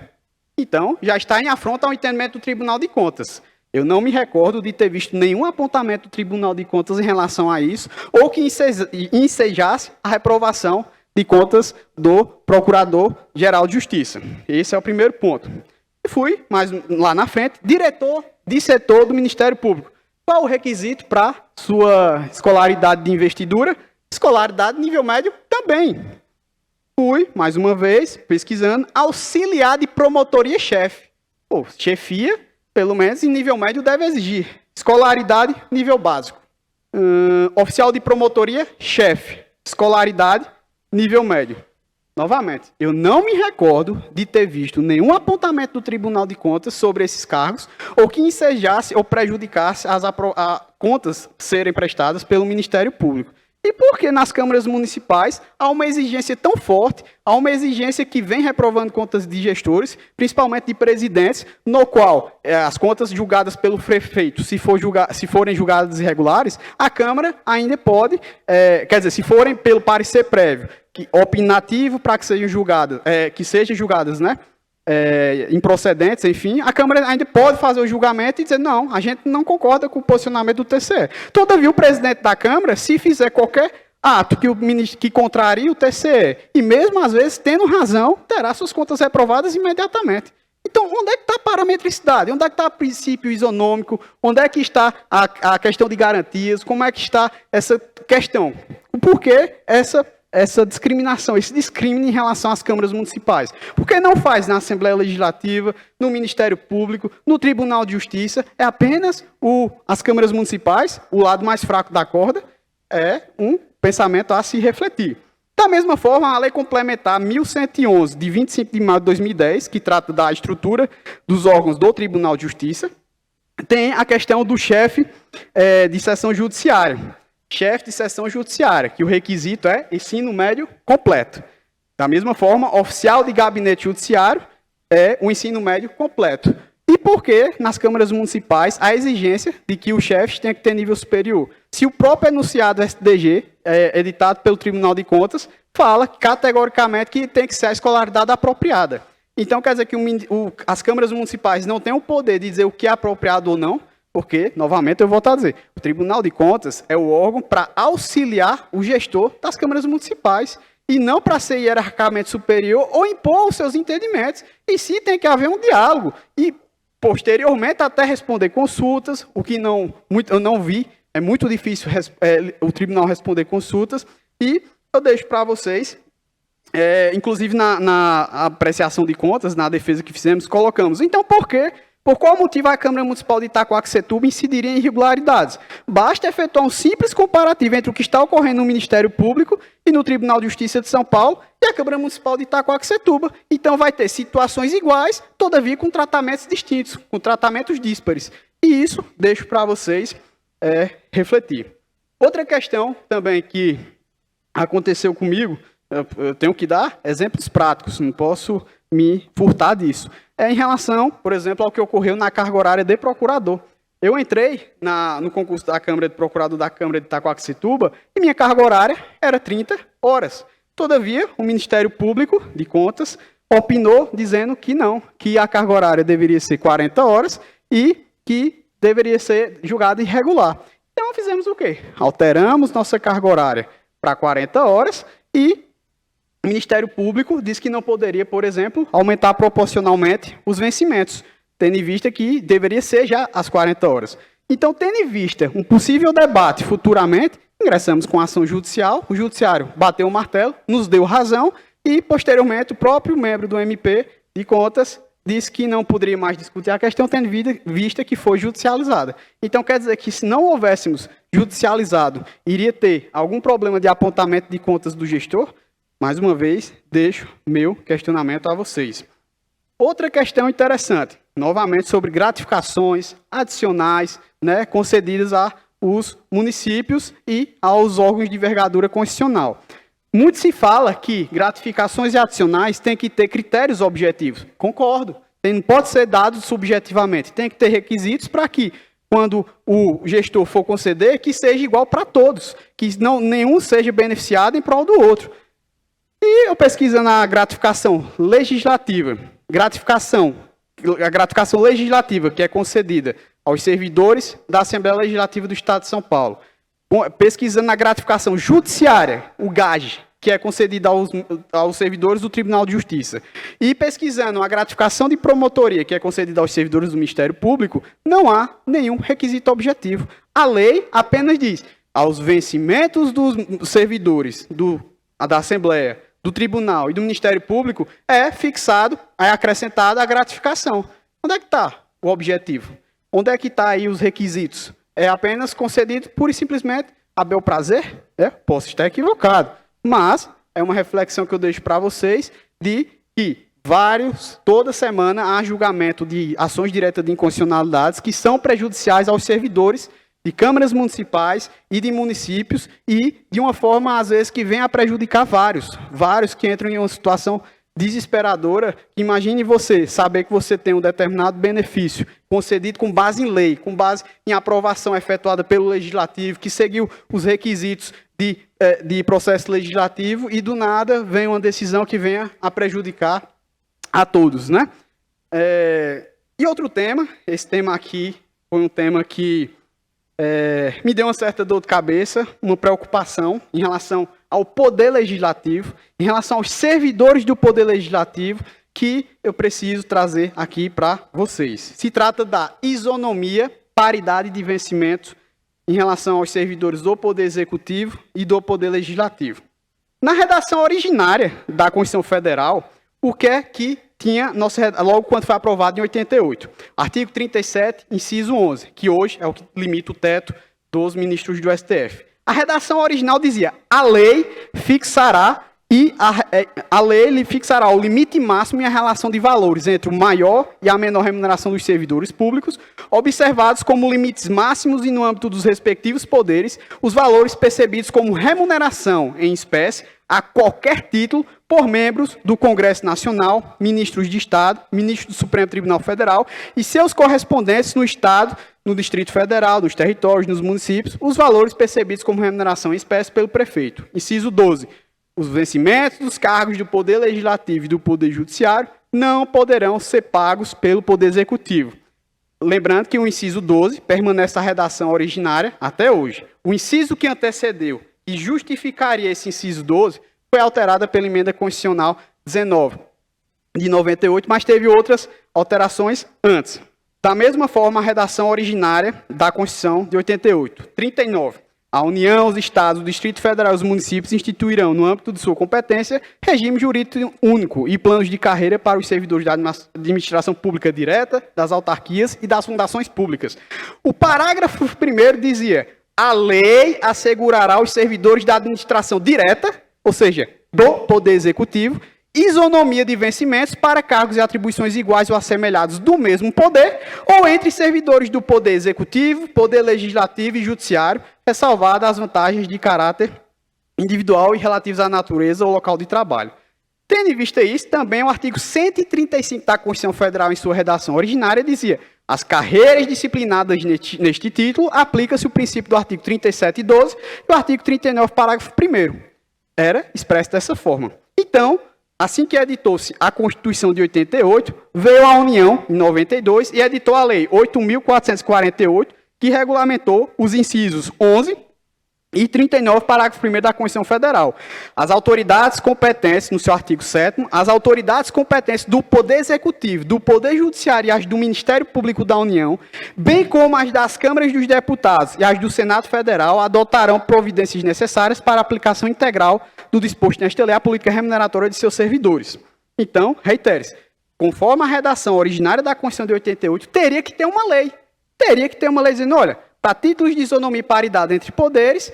Speaker 4: Então, já está em afronta ao entendimento do Tribunal de Contas. Eu não me recordo de ter visto nenhum apontamento do Tribunal de Contas em relação a isso, ou que ensejasse a reprovação de contas do Procurador-Geral de Justiça. Esse é o primeiro ponto. E fui, mas lá na frente, diretor de setor do Ministério Público. Qual o requisito para sua escolaridade de investidura? Escolaridade nível médio também. Fui, mais uma vez, pesquisando, auxiliar de promotoria-chefe. Chefia, pelo menos em nível médio, deve exigir escolaridade, nível básico. Oficial de promotoria, chefe. Escolaridade, nível médio. Novamente, eu não me recordo de ter visto nenhum apontamento do Tribunal de Contas sobre esses cargos, ou que ensejasse ou prejudicasse as contas serem prestadas pelo Ministério Público. E por que nas câmaras municipais há uma exigência tão forte, há uma exigência que vem reprovando contas de gestores, principalmente de presidentes, no qual as contas julgadas pelo prefeito, se forem julgadas irregulares, a Câmara ainda pode, se forem pelo parecer prévio, opinativo para que sejam julgadas, né? Improcedentes, enfim, a Câmara ainda pode fazer o julgamento e dizer, não, a gente não concorda com o posicionamento do TCE. Todavia, o presidente da Câmara, se fizer qualquer ato que contrarie o TCE, e mesmo às vezes tendo razão, terá suas contas reprovadas imediatamente. Então, onde é que está a parametricidade? Onde é que está o princípio isonômico? Onde é que está a questão de garantias? Como é que está essa questão? Por que essa discriminação, esse discrimínio em relação às câmaras municipais? Por que não faz na Assembleia Legislativa, no Ministério Público, no Tribunal de Justiça? É apenas as câmaras municipais, o lado mais fraco da corda, é um pensamento a se refletir. Da mesma forma, a Lei Complementar 1111, de 25 de maio de 2010, que trata da estrutura dos órgãos do Tribunal de Justiça, tem a questão do chefe de seção judiciária. Chefe de seção judiciária, que o requisito é ensino médio completo. Da mesma forma, oficial de gabinete judiciário é o ensino médio completo. E por que, nas câmaras municipais, a exigência de que os chefes tenham que ter nível superior? Se o próprio enunciado SDG, editado pelo Tribunal de Contas, fala categoricamente que tem que ser a escolaridade apropriada. Então, quer dizer que as câmaras municipais não têm o poder de dizer o que é apropriado ou não, porque, novamente, eu volto a dizer, o Tribunal de Contas é o órgão para auxiliar o gestor das câmaras municipais e não para ser hierarquicamente superior ou impor os seus entendimentos. E sim, tem que haver um diálogo. E, posteriormente, até responder consultas, o que eu não vi, é muito difícil o tribunal responder consultas. E eu deixo para vocês, inclusive na apreciação de contas, na defesa que fizemos, colocamos. Então, por qual motivo a Câmara Municipal de Itacoaxetuba incidiria em irregularidades? Basta efetuar um simples comparativo entre o que está ocorrendo no Ministério Público e no Tribunal de Justiça de São Paulo e a Câmara Municipal de Itacoaxetuba. Então vai ter situações iguais, todavia com tratamentos distintos, com tratamentos díspares. E isso deixo para vocês refletir. Outra questão também que aconteceu comigo, eu tenho que dar exemplos práticos, não posso me furtar disso. Em relação, por exemplo, ao que ocorreu na carga horária de procurador. Eu entrei no concurso da Câmara de Procurador da Câmara de Itacoaxetuba e minha carga horária era 30 horas. Todavia, o Ministério Público de Contas opinou dizendo que não, que a carga horária deveria ser 40 horas e que deveria ser julgada irregular. Então, fizemos o quê? Alteramos nossa carga horária para 40 horas e o Ministério Público disse que não poderia, por exemplo, aumentar proporcionalmente os vencimentos, tendo em vista que deveria ser já às 40 horas. Então, tendo em vista um possível debate futuramente, ingressamos com ação judicial, o judiciário bateu o martelo, nos deu razão e, posteriormente, o próprio membro do MP de Contas disse que não poderia mais discutir a questão, tendo vista que foi judicializada. Então, quer dizer que se não houvéssemos judicializado, iria ter algum problema de apontamento de contas do gestor? Mais uma vez, deixo meu questionamento a vocês. Outra questão interessante, novamente sobre gratificações adicionais, concedidas aos municípios e aos órgãos de envergadura constitucional. Muito se fala que gratificações adicionais têm que ter critérios objetivos. Concordo. Não pode ser dado subjetivamente. Tem que ter requisitos para que, quando o gestor for conceder, que seja igual para todos. Que nenhum seja beneficiado em prol do outro. E eu pesquiso na gratificação legislativa. A gratificação legislativa que é concedida aos servidores da Assembleia Legislativa do Estado de São Paulo. Pesquisando na gratificação judiciária, o GAJ, que é concedida aos servidores do Tribunal de Justiça. E pesquisando a gratificação de promotoria, que é concedida aos servidores do Ministério Público, não há nenhum requisito objetivo. A lei apenas diz, aos vencimentos dos servidores da Assembleia, do Tribunal e do Ministério Público, é acrescentada a gratificação. Onde é que está o objetivo? Onde é que está aí os requisitos? É apenas concedido pura e simplesmente a bel prazer? Posso estar equivocado, mas é uma reflexão que eu deixo para vocês de que toda semana há julgamento de ações diretas de inconstitucionalidades que são prejudiciais aos servidores de câmaras municipais e de municípios e de uma forma, às vezes, que vem a prejudicar vários que entram em uma situação desesperadora. Imagine você saber que você tem um determinado benefício concedido com base em lei, com base em aprovação efetuada pelo Legislativo, que seguiu os requisitos de processo legislativo e, do nada, vem uma decisão que venha a prejudicar a todos, E outro tema, esse tema aqui foi um tema que me deu uma certa dor de cabeça, uma preocupação em relação ao Poder Legislativo, em relação aos servidores do Poder Legislativo, que eu preciso trazer aqui para vocês. Se trata da isonomia, paridade de vencimento em relação aos servidores do Poder Executivo e do Poder Legislativo. Na redação originária da Constituição Federal, o que é que tinha, logo quando foi aprovado em 88? Artigo 37, inciso 11, que hoje é o que limita o teto dos ministros do STF. A redação original dizia: a lei fixará o limite máximo e a relação de valores entre o maior e a menor remuneração dos servidores públicos, observados como limites máximos e no âmbito dos respectivos poderes, os valores percebidos como remuneração em espécie a qualquer título por membros do Congresso Nacional, ministros de Estado, ministros do Supremo Tribunal Federal e seus correspondentes no Estado, no Distrito Federal, nos territórios, nos municípios, os valores percebidos como remuneração em espécie pelo prefeito. Inciso 12. Os vencimentos dos cargos do Poder Legislativo e do Poder Judiciário não poderão ser pagos pelo Poder Executivo. Lembrando que o inciso 12 permanece a redação originária até hoje. O inciso que antecedeu e justificaria esse inciso 12 foi alterada pela Emenda Constitucional 19 de 98, mas teve outras alterações antes. Da mesma forma, a redação originária da Constituição de 88. 39. A União, os Estados, o Distrito Federal e os municípios instituirão, no âmbito de sua competência, regime jurídico único e planos de carreira para os servidores da administração pública direta, das autarquias e das fundações públicas. O parágrafo 1º dizia: a lei assegurará aos servidores da administração direta, ou seja, do Poder Executivo, isonomia de vencimentos para cargos e atribuições iguais ou assemelhados do mesmo poder, ou entre servidores do Poder Executivo, Poder Legislativo e Judiciário, ressalvadas as vantagens de caráter individual e relativas à natureza ou local de trabalho. Tendo em vista isso, também o artigo 135 da Constituição Federal, em sua redação originária, dizia: as carreiras disciplinadas neste título, aplica-se o princípio do artigo 37 e 12 e o artigo 39, parágrafo 1º. Era expresso dessa forma. Então, assim que editou-se a Constituição de 88, veio a União, em 92, e editou a Lei 8.448, que regulamentou os incisos 11 e 39, parágrafo 1º da Constituição Federal. As autoridades competentes, no seu artigo 7º, as autoridades competentes do Poder Executivo, do Poder Judiciário e as do Ministério Público da União, bem como as das Câmaras dos Deputados e as do Senado Federal, adotarão providências necessárias para a aplicação integral do disposto nesta lei à política remuneratória de seus servidores. Então, reitere-se, conforme a redação originária da Constituição de 88, teria que ter uma lei. Teria que ter uma lei dizendo: olha, para títulos de isonomia e paridade entre poderes,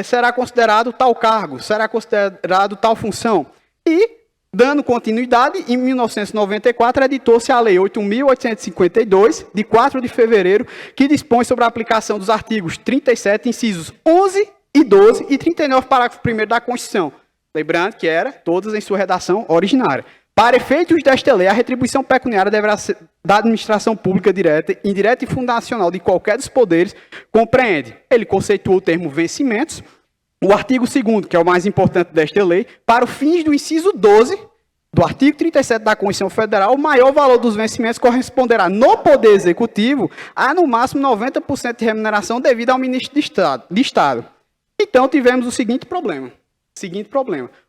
Speaker 4: será considerado tal cargo, será considerado tal função. E, dando continuidade, em 1994, editou-se a Lei 8.852, de 4 de fevereiro, que dispõe sobre a aplicação dos artigos 37, incisos 11 e 12 e 39, parágrafo 1º da Constituição. Lembrando que era todas em sua redação originária. Para efeitos desta lei, a retribuição pecuniária deverá ser da administração pública direta, indireta e fundacional de qualquer dos poderes, compreende. Ele conceitua o termo vencimentos. O artigo 2º, que é o mais importante desta lei, para os fins do inciso 12 do artigo 37 da Constituição Federal, o maior valor dos vencimentos corresponderá no Poder Executivo a, no máximo, 90% de remuneração devida ao ministro de Estado. Então, tivemos o seguinte problema.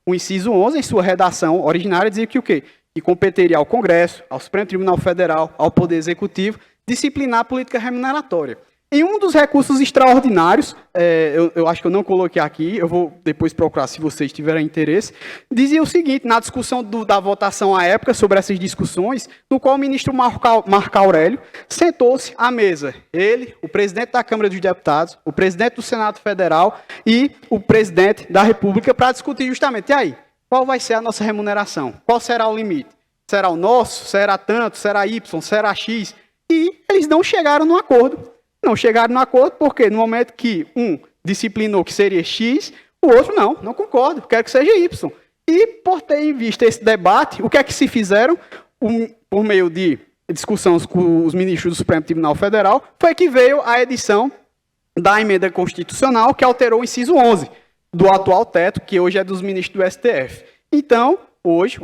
Speaker 4: O inciso 11, em sua redação originária, dizia que o quê? Que competeria ao Congresso, ao Supremo Tribunal Federal, ao Poder Executivo, disciplinar a política remuneratória. Em um dos recursos extraordinários, eu acho que eu não coloquei aqui, eu vou depois procurar se vocês tiverem interesse, dizia o seguinte, na discussão da votação à época sobre essas discussões, no qual o ministro Marco Aurélio sentou-se à mesa. Ele, o presidente da Câmara dos Deputados, o presidente do Senado Federal e o presidente da República para discutir justamente, e aí, qual vai ser a nossa remuneração? Qual será o limite? Será o nosso? Será tanto? Será Y? Será X? E eles não chegaram num acordo. Não chegaram no acordo porque no momento que um disciplinou que seria X, o outro não concordo, quero que seja Y. E por ter em vista esse debate, o que é que se fizeram por meio de discussões com os ministros do Supremo Tribunal Federal, foi que veio a edição da emenda constitucional que alterou o inciso 11 do atual teto, que hoje é dos ministros do STF. Então, hoje,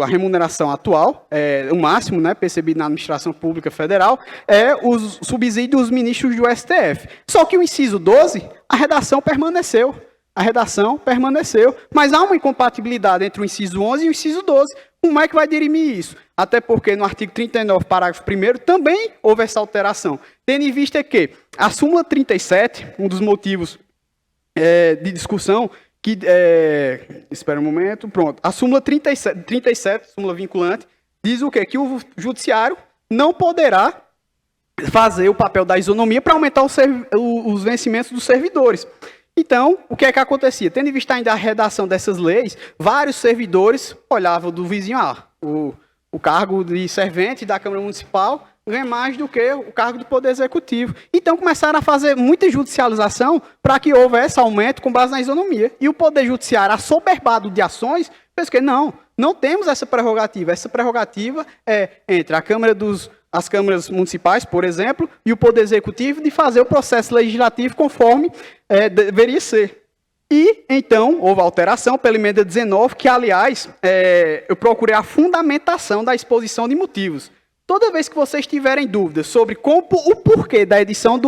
Speaker 4: a remuneração atual, o máximo, né, percebido na administração pública federal, é o subsídio dos ministros do STF. Só que o inciso 12, a redação permaneceu. a redação permaneceu, mas há uma incompatibilidade entre o inciso 11 e o inciso 12. Como é que vai dirimir isso? Até porque no artigo 39, parágrafo 1º, também houve essa alteração. Tendo em vista que a súmula 37, um dos motivos de discussão, espera um momento, pronto. A súmula 37, súmula vinculante, diz o quê? Que o judiciário não poderá fazer o papel da isonomia para aumentar os vencimentos dos servidores. Então, o que é que acontecia? Tendo em vista ainda a redação dessas leis, vários servidores olhavam do vizinho, o cargo de servente da Câmara Municipal ganha mais do que o cargo do Poder Executivo. Então, começaram a fazer muita judicialização para que houvesse aumento com base na isonomia. E o Poder Judiciário, assoberbado de ações, fez que não temos essa prerrogativa. Essa prerrogativa é entre as câmaras municipais, por exemplo, e o Poder Executivo de fazer o processo legislativo conforme deveria ser. E, então, houve alteração pela emenda 19, que, aliás, eu procurei a fundamentação da exposição de motivos. Toda vez que vocês tiverem dúvidas sobre o porquê da edição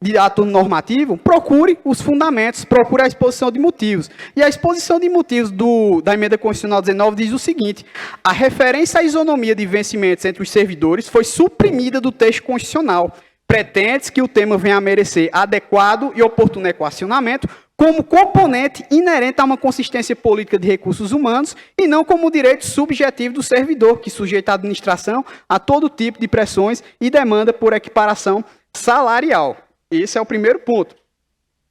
Speaker 4: de ato normativo, procure os fundamentos, procure a exposição de motivos. E a exposição de motivos da emenda constitucional 19 diz o seguinte: a referência à isonomia de vencimentos entre os servidores foi suprimida do texto constitucional. Pretende-se que o tema venha a merecer adequado e oportuno equacionamento como componente inerente a uma consistência política de recursos humanos e não como direito subjetivo do servidor, que sujeita a administração a todo tipo de pressões e demanda por equiparação salarial. Esse é o primeiro ponto.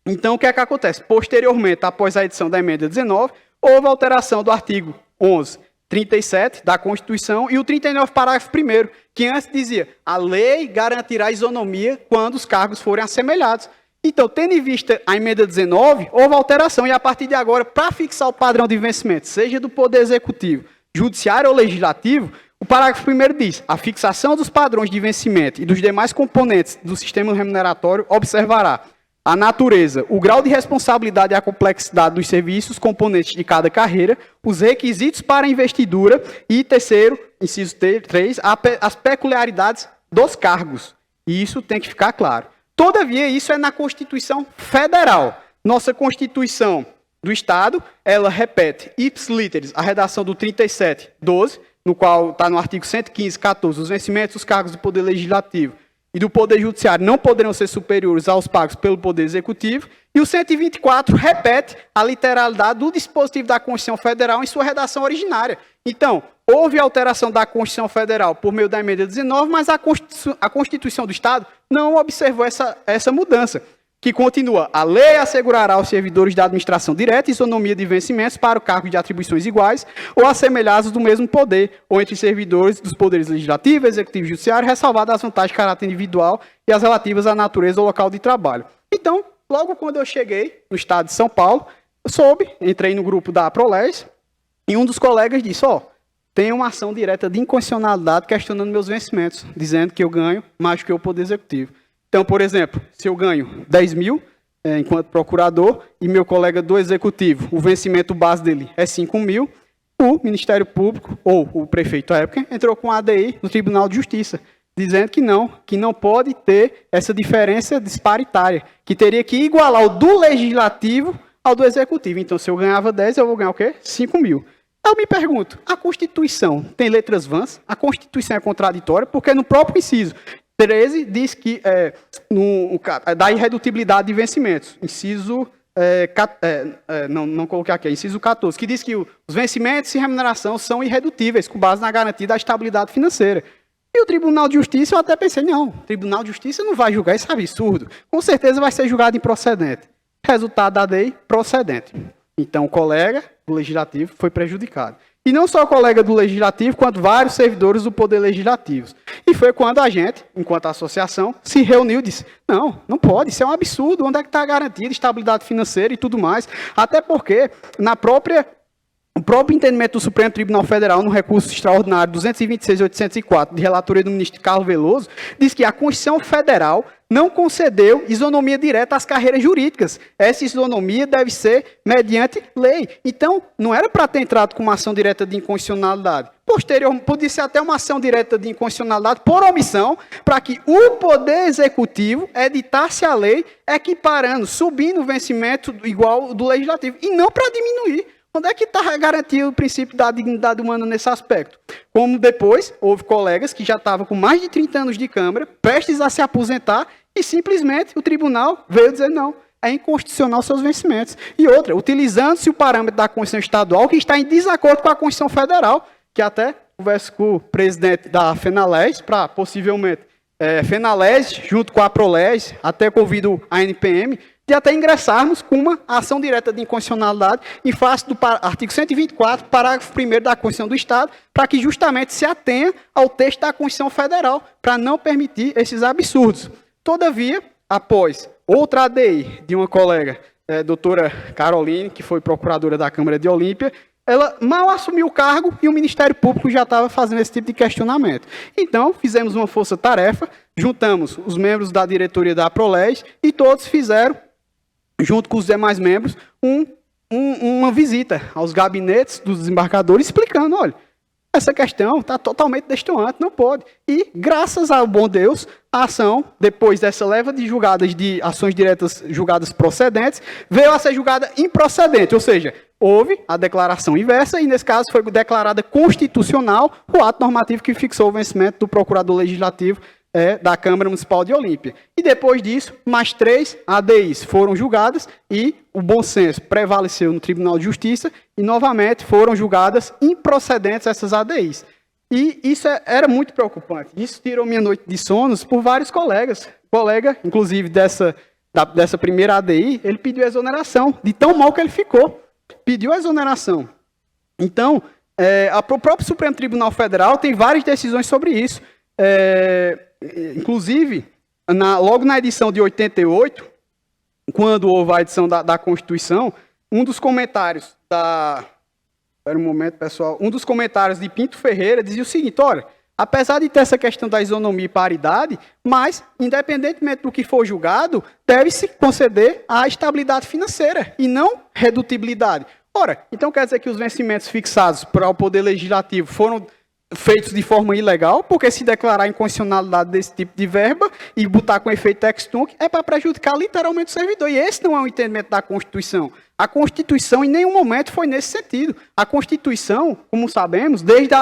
Speaker 4: Então, o que é que acontece? Posteriormente, após a edição da emenda 19, houve alteração do artigo 11, 37 da Constituição e o 39, parágrafo 1º, que antes dizia: a lei garantirá isonomia quando os cargos forem assemelhados. Então, tendo em vista a emenda 19, houve alteração, e a partir de agora, para fixar o padrão de vencimento, seja do Poder Executivo, Judiciário ou Legislativo, o parágrafo 1º diz: a fixação dos padrões de vencimento e dos demais componentes do sistema remuneratório observará a natureza, o grau de responsabilidade e a complexidade dos serviços componentes de cada carreira, os requisitos para a investidura e, terceiro, inciso 3, as peculiaridades dos cargos. E isso tem que ficar claro. Todavia, isso é na Constituição Federal. Nossa Constituição do Estado, ela repete ipsis literis a redação do 37.12, no qual está no artigo 115.14, os vencimentos dos cargos do Poder Legislativo e do Poder Judiciário não poderão ser superiores aos pagos pelo Poder Executivo, e o 124 repete a literalidade do dispositivo da Constituição Federal em sua redação originária. Então, houve alteração da Constituição Federal por meio da emenda 19, mas a Constituição do Estado não observou essa mudança, que continua: a lei assegurará aos servidores da administração direta isonomia de vencimentos para o cargo de atribuições iguais ou assemelhados do mesmo poder, ou entre servidores dos poderes legislativo, executivo e judiciário, ressalvadas as vantagens de caráter individual e as relativas à natureza ou local de trabalho. Então, logo quando eu cheguei no estado de São Paulo, entrei no grupo da Prolés, e um dos colegas disse: tem uma ação direta de inconstitucionalidade questionando meus vencimentos, dizendo que eu ganho mais do que o Poder Executivo. Então, por exemplo, se eu ganho 10 mil enquanto procurador e meu colega do Executivo, o vencimento base dele é 5 mil, o Ministério Público, ou o prefeito à época, entrou com a ADI no Tribunal de Justiça, dizendo que não pode ter essa diferença disparitária, que teria que igualar o do Legislativo ao do Executivo. Então, se eu ganhava 10, eu vou ganhar o quê? 5 mil. Eu me pergunto, a Constituição tem letras vãs? A Constituição é contraditória? Porque no próprio inciso 13 diz que da irredutibilidade de vencimentos. Inciso, não coloquei aqui, inciso 14, que diz que os vencimentos e remuneração são irredutíveis, com base na garantia da estabilidade financeira. E o Tribunal de Justiça, eu até pensei, não, o Tribunal de Justiça não vai julgar esse absurdo. Com certeza vai ser julgado improcedente. Resultado da lei, procedente. Então, o colega do Legislativo foi prejudicado. E não só o colega do Legislativo, quanto vários servidores do Poder Legislativo. E foi quando a gente, enquanto associação, se reuniu e disse: não pode, isso é um absurdo, onde é que está a garantia de estabilidade financeira e tudo mais? Até porque, o próprio entendimento do Supremo Tribunal Federal, no recurso extraordinário 226.804, de relatoria do ministro Carlos Veloso, diz que a Constituição Federal não concedeu isonomia direta às carreiras jurídicas. Essa isonomia deve ser mediante lei. Então, não era para ter entrado com uma ação direta de inconstitucionalidade. Posterior, podia ser até uma ação direta de inconstitucionalidade por omissão, para que o Poder Executivo editasse a lei equiparando, subindo o vencimento igual do Legislativo, e não para diminuir. Onde é que está garantido o princípio da dignidade humana nesse aspecto? Como depois, houve colegas que já estavam com mais de 30 anos de Câmara, prestes a se aposentar, e simplesmente o tribunal veio dizer não, é inconstitucional seus vencimentos. E outra, utilizando-se o parâmetro da Constituição Estadual, que está em desacordo com a Constituição Federal, que até converso com o presidente da FENALES, para possivelmente FENALES, junto com a PROLES, até convido a NPM, de até ingressarmos com uma ação direta de inconstitucionalidade em face do artigo 124, parágrafo 1º da Constituição do Estado, para que justamente se atenha ao texto da Constituição Federal, para não permitir esses absurdos. Todavia, após outra ADI de uma colega, doutora Caroline, que foi procuradora da Câmara de Olímpia, ela mal assumiu o cargo e o Ministério Público já estava fazendo esse tipo de questionamento. Então, fizemos uma força-tarefa, juntamos os membros da diretoria da PROLES e todos fizeram, junto com os demais membros, uma visita aos gabinetes dos desembargadores, explicando, olha, essa questão está totalmente destoante, não pode. E, graças ao bom Deus, a ação, depois dessa leva de julgadas de ações diretas julgadas procedentes, veio a ser julgada improcedente, ou seja, houve a declaração inversa e, nesse caso, foi declarada constitucional o ato normativo que fixou o vencimento do procurador legislativo da Câmara Municipal de Olímpia. E depois disso, mais 3 ADIs foram julgadas e o bom senso prevaleceu no Tribunal de Justiça e, novamente, foram julgadas improcedentes essas ADIs. E isso era muito preocupante. Isso tirou minha noite de sonos por vários colegas. Colega, inclusive, dessa primeira ADI, ele pediu exoneração, de tão mal que ele ficou. Pediu exoneração. Então, o próprio Supremo Tribunal Federal tem várias decisões sobre isso. Inclusive, logo na edição de 88, quando houve a edição da Constituição, um dos comentários Espera um momento, pessoal. Um dos comentários de Pinto Ferreira dizia o seguinte, olha, apesar de ter essa questão da isonomia e paridade, mas, independentemente do que for julgado, deve-se conceder a estabilidade financeira e não redutibilidade. Ora, então quer dizer que os vencimentos fixados para o Poder Legislativo foram feitos de forma ilegal, porque se declarar a inconstitucionalidade desse tipo de verba e botar com efeito ex-tunc é para prejudicar literalmente o servidor. E esse não é o entendimento da Constituição. A Constituição em nenhum momento foi nesse sentido. A Constituição, como sabemos, desde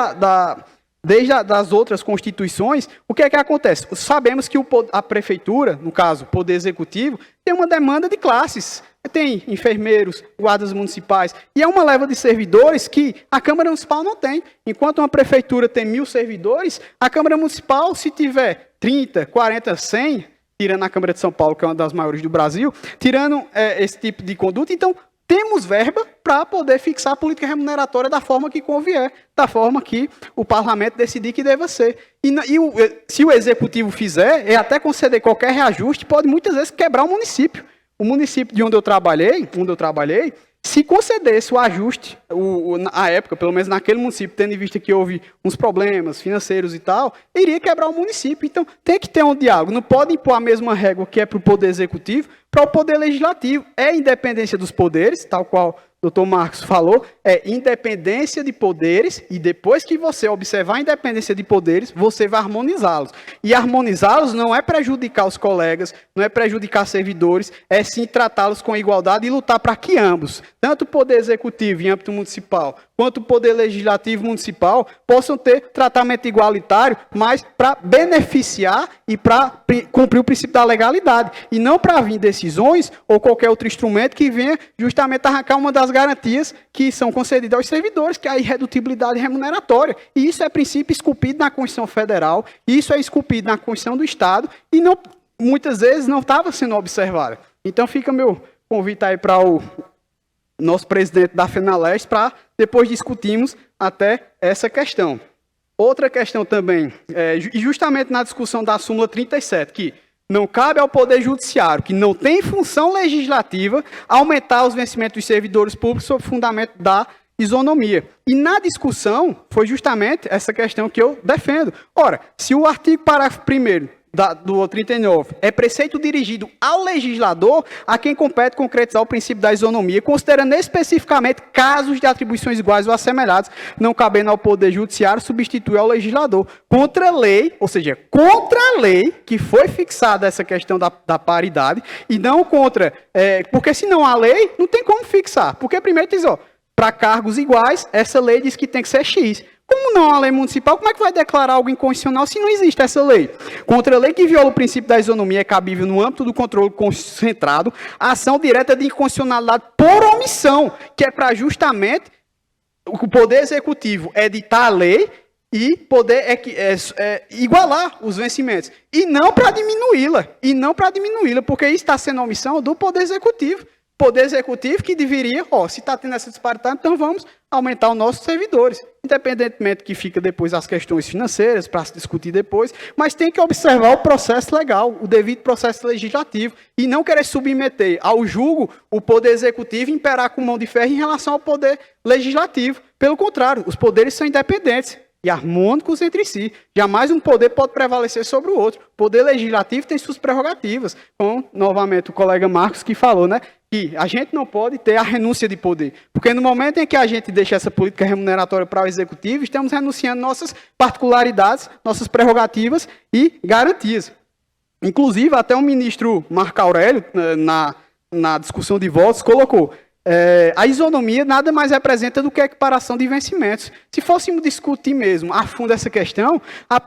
Speaker 4: as outras constituições, o que é que acontece? Sabemos que a prefeitura, no caso, o Poder Executivo, tem uma demanda de classes. Tem enfermeiros, guardas municipais, e é uma leva de servidores que a Câmara Municipal não tem. Enquanto uma prefeitura tem 1.000 servidores, a Câmara Municipal, se tiver 30, 40, 100, tirando a Câmara de São Paulo, que é uma das maiores do Brasil, tirando esse tipo de conduta, então temos verba para poder fixar a política remuneratória da forma que convier, da forma que o parlamento decidir que deva ser. Se o executivo fizer, até conceder qualquer reajuste, pode muitas vezes quebrar o município. O município de onde eu trabalhei, se concedesse o ajuste, à época, pelo menos naquele município, tendo em vista que houve uns problemas financeiros e tal, iria quebrar o município. Então, tem que ter um diálogo. Não pode impor a mesma régua que é para o Poder Executivo para o Poder Legislativo. É a independência dos poderes, tal qual o doutor Marcos falou, é independência de poderes, e depois que você observar a independência de poderes, você vai harmonizá-los. E harmonizá-los não é prejudicar os colegas, não é prejudicar servidores, é sim tratá-los com igualdade e lutar para que ambos, tanto o Poder Executivo em âmbito municipal, quanto o Poder Legislativo municipal, possam ter tratamento igualitário, mas para beneficiar e para cumprir o princípio da legalidade. E não para vir decisões ou qualquer outro instrumento que venha justamente arrancar uma das garantias que são concedidas aos servidores, que é a irredutibilidade remuneratória. E isso é princípio esculpido na Constituição Federal, isso é esculpido na Constituição do Estado, e não, muitas vezes não estava sendo observado. Então fica meu convite aí para o nosso presidente da FENALES, para depois discutirmos até essa questão. Outra questão também, e justamente na discussão da súmula 37, que não cabe ao Poder Judiciário, que não tem função legislativa, aumentar os vencimentos dos servidores públicos sob fundamento da isonomia. E na discussão, foi justamente essa questão que eu defendo. Ora, se o artigo parágrafo 1º do 39, é preceito dirigido ao legislador, a quem compete concretizar o princípio da isonomia, considerando especificamente casos de atribuições iguais ou assemelhadas, não cabendo ao Poder Judiciário substituir ao legislador. Contra a lei, ou seja, contra a lei que foi fixada essa questão da paridade, e não contra, porque se não há lei, não tem como fixar. Porque primeiro diz, para cargos iguais, essa lei diz que tem que ser X. Como não há lei municipal, como é que vai declarar algo inconstitucional se não existe essa lei? Contra a lei que viola o princípio da isonomia é cabível no âmbito do controle concentrado a ação direta de inconstitucionalidade por omissão, que é para justamente o Poder Executivo editar a lei e poder igualar os vencimentos. E não para diminuí-la. Porque isso está sendo omissão do Poder Executivo. Poder Executivo que deveria, se está tendo essa disparidade, então vamos aumentar os nossos servidores. Independentemente que fica depois as questões financeiras, para se discutir depois, mas tem que observar o processo legal, o devido processo legislativo, e não querer submeter ao julgo o Poder Executivo e imperar com mão de ferro em relação ao Poder Legislativo. Pelo contrário, os poderes são independentes e harmônicos entre si. Jamais um poder pode prevalecer sobre o outro. O Poder Legislativo tem suas prerrogativas, como, novamente, o colega Marcos que falou, que a gente não pode ter a renúncia de poder. Porque no momento em que a gente deixa essa política remuneratória para o Executivo, estamos renunciando nossas particularidades, nossas prerrogativas e garantias. Inclusive, até o ministro Marco Aurélio, na discussão de votos, colocou: a isonomia nada mais representa do que a equiparação de vencimentos. Se fôssemos discutir mesmo a fundo essa questão,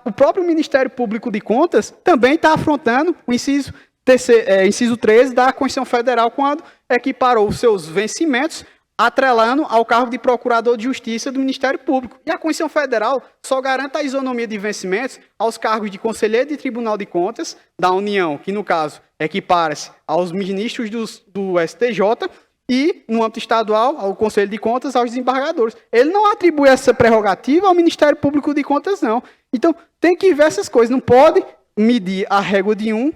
Speaker 4: o próprio Ministério Público de Contas também está afrontando o inciso 13 da Constituição Federal, quando equiparou os seus vencimentos, atrelando ao cargo de Procurador de Justiça do Ministério Público. E a Constituição Federal só garante a isonomia de vencimentos aos cargos de Conselheiro de Tribunal de Contas da União, que no caso equipara-se aos ministros do STJ, e, no âmbito estadual, ao Conselho de Contas, aos desembargadores. Ele não atribui essa prerrogativa ao Ministério Público de Contas, não. Então, tem que ver essas coisas. Não pode medir a régua de um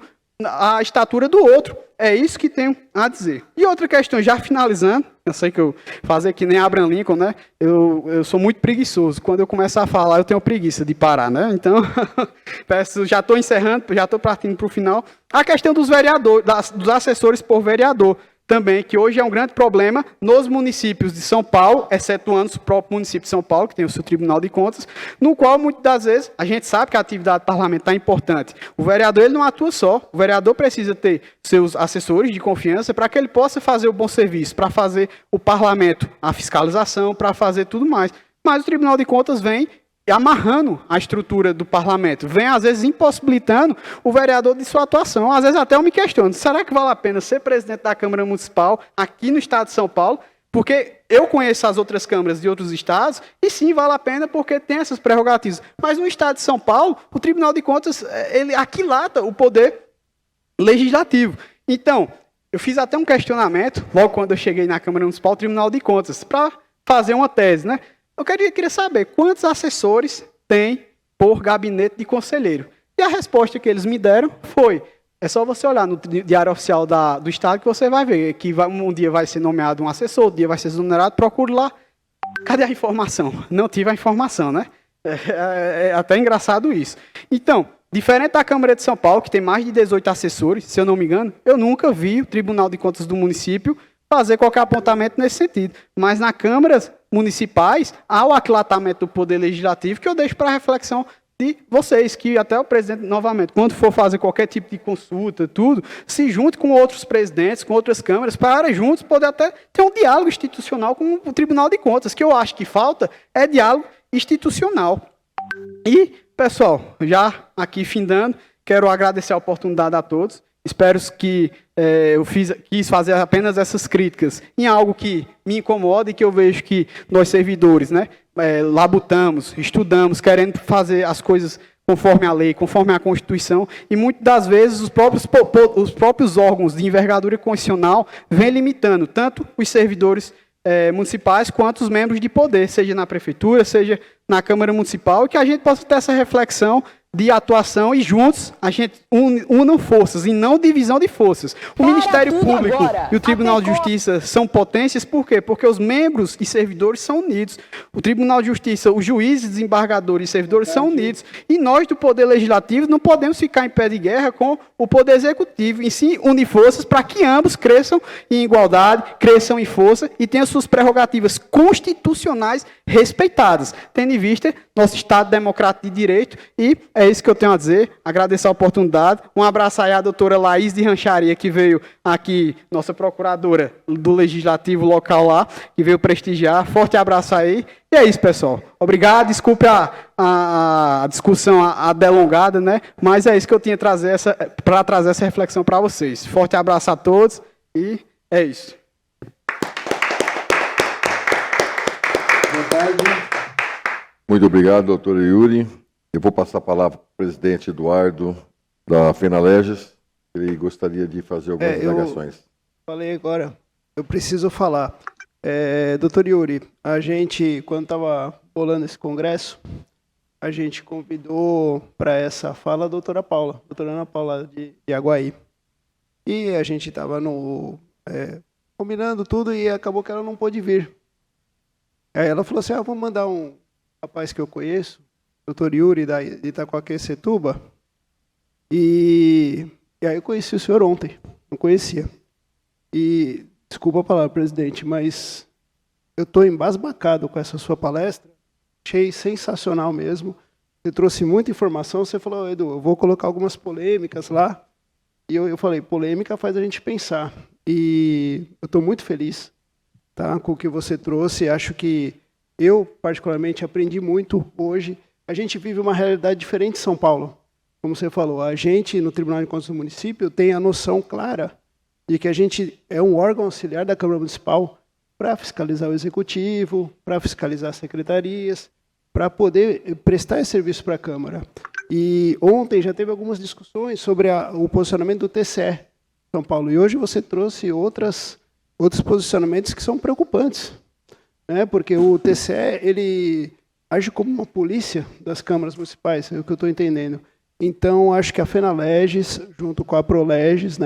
Speaker 4: à estatura do outro. É isso que tenho a dizer. E outra questão, já finalizando, eu sei que eu fazer que nem Abraham Lincoln, eu sou muito preguiçoso. Quando eu começo a falar, eu tenho preguiça de parar, Então, já estou encerrando, já estou partindo para o final. A questão dos vereadores, dos assessores por vereador, também, que hoje é um grande problema nos municípios de São Paulo, excetuando o próprio município de São Paulo, que tem o seu Tribunal de Contas, no qual, muitas das vezes, a gente sabe que a atividade parlamentar é importante. O vereador ele não atua só, o vereador precisa ter seus assessores de confiança para que ele possa fazer o bom serviço, para fazer o parlamento, a fiscalização, para fazer tudo mais. Mas o Tribunal de Contas vem amarrando a estrutura do parlamento, vem às vezes impossibilitando o vereador de sua atuação. Às vezes até eu me questiono, será que vale a pena ser presidente da Câmara Municipal aqui no estado de São Paulo? Porque eu conheço as outras câmaras de outros estados, e sim, vale a pena porque tem essas prerrogativas. Mas no estado de São Paulo, o Tribunal de Contas, ele aquilata o poder legislativo. Então, eu fiz até um questionamento, logo quando eu cheguei na Câmara Municipal, o Tribunal de Contas, para fazer uma tese, Eu queria saber quantos assessores tem por gabinete de conselheiro. E a resposta que eles me deram foi: é só você olhar no Diário Oficial do Estado que você vai ver que um dia vai ser nomeado um assessor, outro dia vai ser exonerado, procure lá. Cadê a informação? Não tive a informação, É até engraçado isso. Então, diferente da Câmara de São Paulo, que tem mais de 18 assessores, se eu não me engano, eu nunca vi o Tribunal de Contas do município fazer qualquer apontamento nesse sentido. Mas na câmaras municipais, há o aquilatamento do Poder Legislativo, que eu deixo para a reflexão de vocês, que até o presidente, novamente, quando for fazer qualquer tipo de consulta, tudo, se junte com outros presidentes, com outras câmaras, para juntos poder até ter um diálogo institucional com o Tribunal de Contas, que eu acho que falta é diálogo institucional. E, pessoal, já aqui findando, quero agradecer a oportunidade a todos. Espero que eu quis fazer apenas essas críticas em algo que me incomoda e que eu vejo que nós servidores, labutamos, estudamos, querendo fazer as coisas conforme a lei, conforme a Constituição, e muitas das vezes os próprios órgãos de envergadura constitucional vêm limitando tanto os servidores municipais quanto os membros de poder, seja na prefeitura, seja na Câmara Municipal, e que a gente possa ter essa reflexão de atuação e juntos a gente unam forças e não divisão de forças. O Ministério Público e o Tribunal de Justiça são potências, por quê? Porque os membros e servidores são unidos. O Tribunal de Justiça, os juízes, desembargadores e servidores são unidos. E nós, do Poder Legislativo, não podemos ficar em pé de guerra com o Poder Executivo, e sim unir forças para que ambos cresçam em igualdade, cresçam em força e tenham suas prerrogativas constitucionais respeitadas, tendo em vista nosso Estado democrático de direito. E é isso que eu tenho a dizer. Agradeço a oportunidade. Um abraço aí à doutora Laís de Rancharia, que veio aqui, nossa procuradora do Legislativo local lá, que veio prestigiar. Forte abraço aí. E é isso, pessoal. Obrigado. Desculpe a discussão a delongada, né? Mas é isso que eu tinha para trazer essa reflexão para vocês. Forte abraço a todos e é isso.
Speaker 3: Boa tarde.
Speaker 2: Muito obrigado, doutor Yuri. Eu vou passar a palavra para o presidente Eduardo, da FENALEGES. Ele gostaria de fazer algumas indagações.
Speaker 3: Falei agora, eu preciso falar. Doutor Yuri, a gente, quando estava bolando esse congresso, a gente convidou para essa fala a doutora Ana Paula de Aguaí. E a gente estava combinando tudo e acabou que ela não pôde vir. Aí ela falou assim, vou mandar um rapaz que eu conheço, doutor Yuri, de Itacoaquecetuba, e aí eu conheci o senhor ontem, não conhecia. E, desculpa a palavra, presidente, mas eu estou embasbacado com essa sua palestra, achei sensacional mesmo, você trouxe muita informação, você falou, Edu, eu vou colocar algumas polêmicas lá, e eu falei, polêmica faz a gente pensar, e eu estou muito feliz, tá, com o que você trouxe, acho que eu, particularmente, aprendi muito hoje. A gente vive uma realidade diferente em São Paulo. Como você falou, a gente, no Tribunal de Contas do Município, tem a noção clara de que a gente é um órgão auxiliar da Câmara Municipal para fiscalizar o Executivo, para fiscalizar as secretarias, para poder prestar esse serviço para a Câmara. E ontem já teve algumas discussões sobre o posicionamento do TCE São Paulo. E hoje você trouxe outros posicionamentos que são preocupantes. Porque o TCE ele age como uma polícia das câmaras municipais, é o que eu estou entendendo. Então, acho que a FENALEGES, junto com a PROLEGES,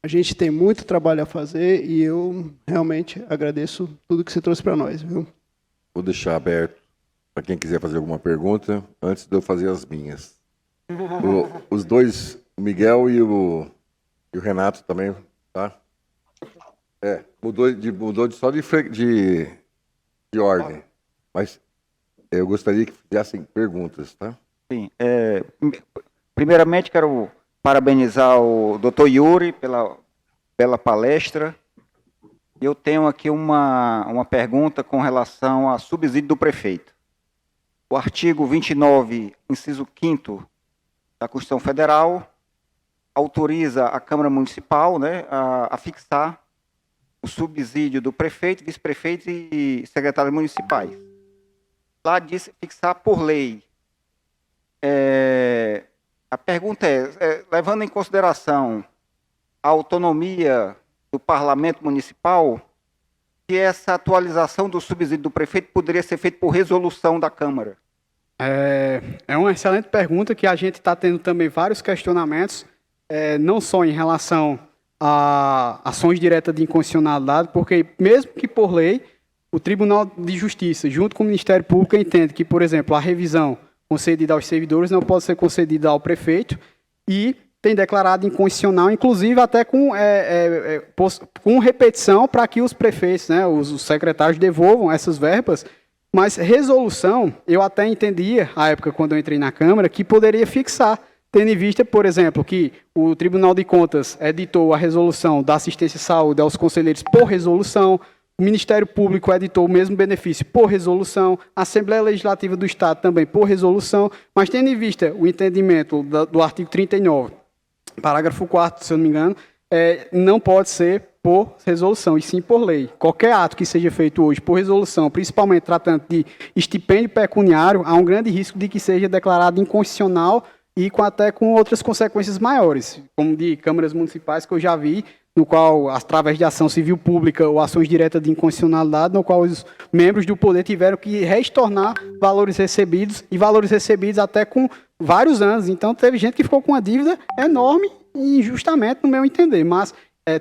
Speaker 3: a gente tem muito trabalho a fazer e eu realmente agradeço tudo que você trouxe para nós. Viu?
Speaker 2: Vou deixar aberto para quem quiser fazer alguma pergunta, antes de eu fazer as minhas. Os dois, o Miguel e o Renato também, tá? Mudou só de ordem, mas eu gostaria que fizessem perguntas, tá?
Speaker 5: Sim. Primeiramente, quero parabenizar o doutor Yuri pela bela palestra. Eu tenho aqui uma pergunta com relação ao subsídio do prefeito. O artigo 29, inciso 5º da Constituição Federal, autoriza a Câmara Municipal, a fixar o subsídio do prefeito, vice-prefeitos e secretários municipais. Lá diz fixar por lei. A pergunta levando em consideração a autonomia do parlamento municipal, que essa atualização do subsídio do prefeito poderia ser feita por resolução da Câmara?
Speaker 4: É uma excelente pergunta, que a gente está tendo também vários questionamentos, não só em relação a ações diretas de inconstitucionalidade, porque mesmo que por lei, o Tribunal de Justiça, junto com o Ministério Público, entende que, por exemplo, a revisão concedida aos servidores não pode ser concedida ao prefeito e tem declarado inconstitucional, inclusive até com repetição para que os prefeitos, os secretários devolvam essas verbas, mas resolução, eu até entendia, à época quando eu entrei na Câmara, que poderia fixar, tendo em vista, por exemplo, que o Tribunal de Contas editou a resolução da assistência à saúde aos conselheiros por resolução, o Ministério Público editou o mesmo benefício por resolução, a Assembleia Legislativa do Estado também por resolução, mas tendo em vista o entendimento do artigo 39, parágrafo 4º, se eu não me engano, não pode ser por resolução, e sim por lei. Qualquer ato que seja feito hoje por resolução, principalmente tratando de estipêndio pecuniário, há um grande risco de que seja declarado inconstitucional e até com outras consequências maiores, como de câmaras municipais que eu já vi no qual, através de ação civil pública ou ações diretas de inconstitucionalidade, no qual os membros do poder tiveram que retornar valores recebidos, e valores recebidos até com vários anos. Então, teve gente que ficou com uma dívida enorme e injustamente, no meu entender. Mas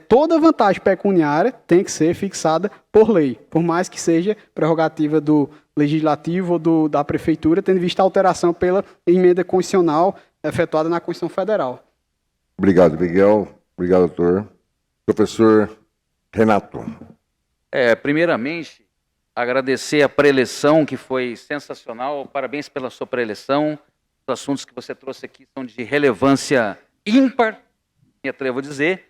Speaker 4: toda vantagem pecuniária tem que ser fixada por lei, por mais que seja prerrogativa do Legislativo ou da Prefeitura, tendo visto a alteração pela emenda constitucional efetuada na Constituição Federal.
Speaker 2: Obrigado, Miguel. Obrigado, doutor. Professor Renato.
Speaker 6: Primeiramente, agradecer a pré-eleição, que foi sensacional. Parabéns pela sua pré-eleição. Os assuntos que você trouxe aqui são de relevância ímpar, me atrevo a dizer.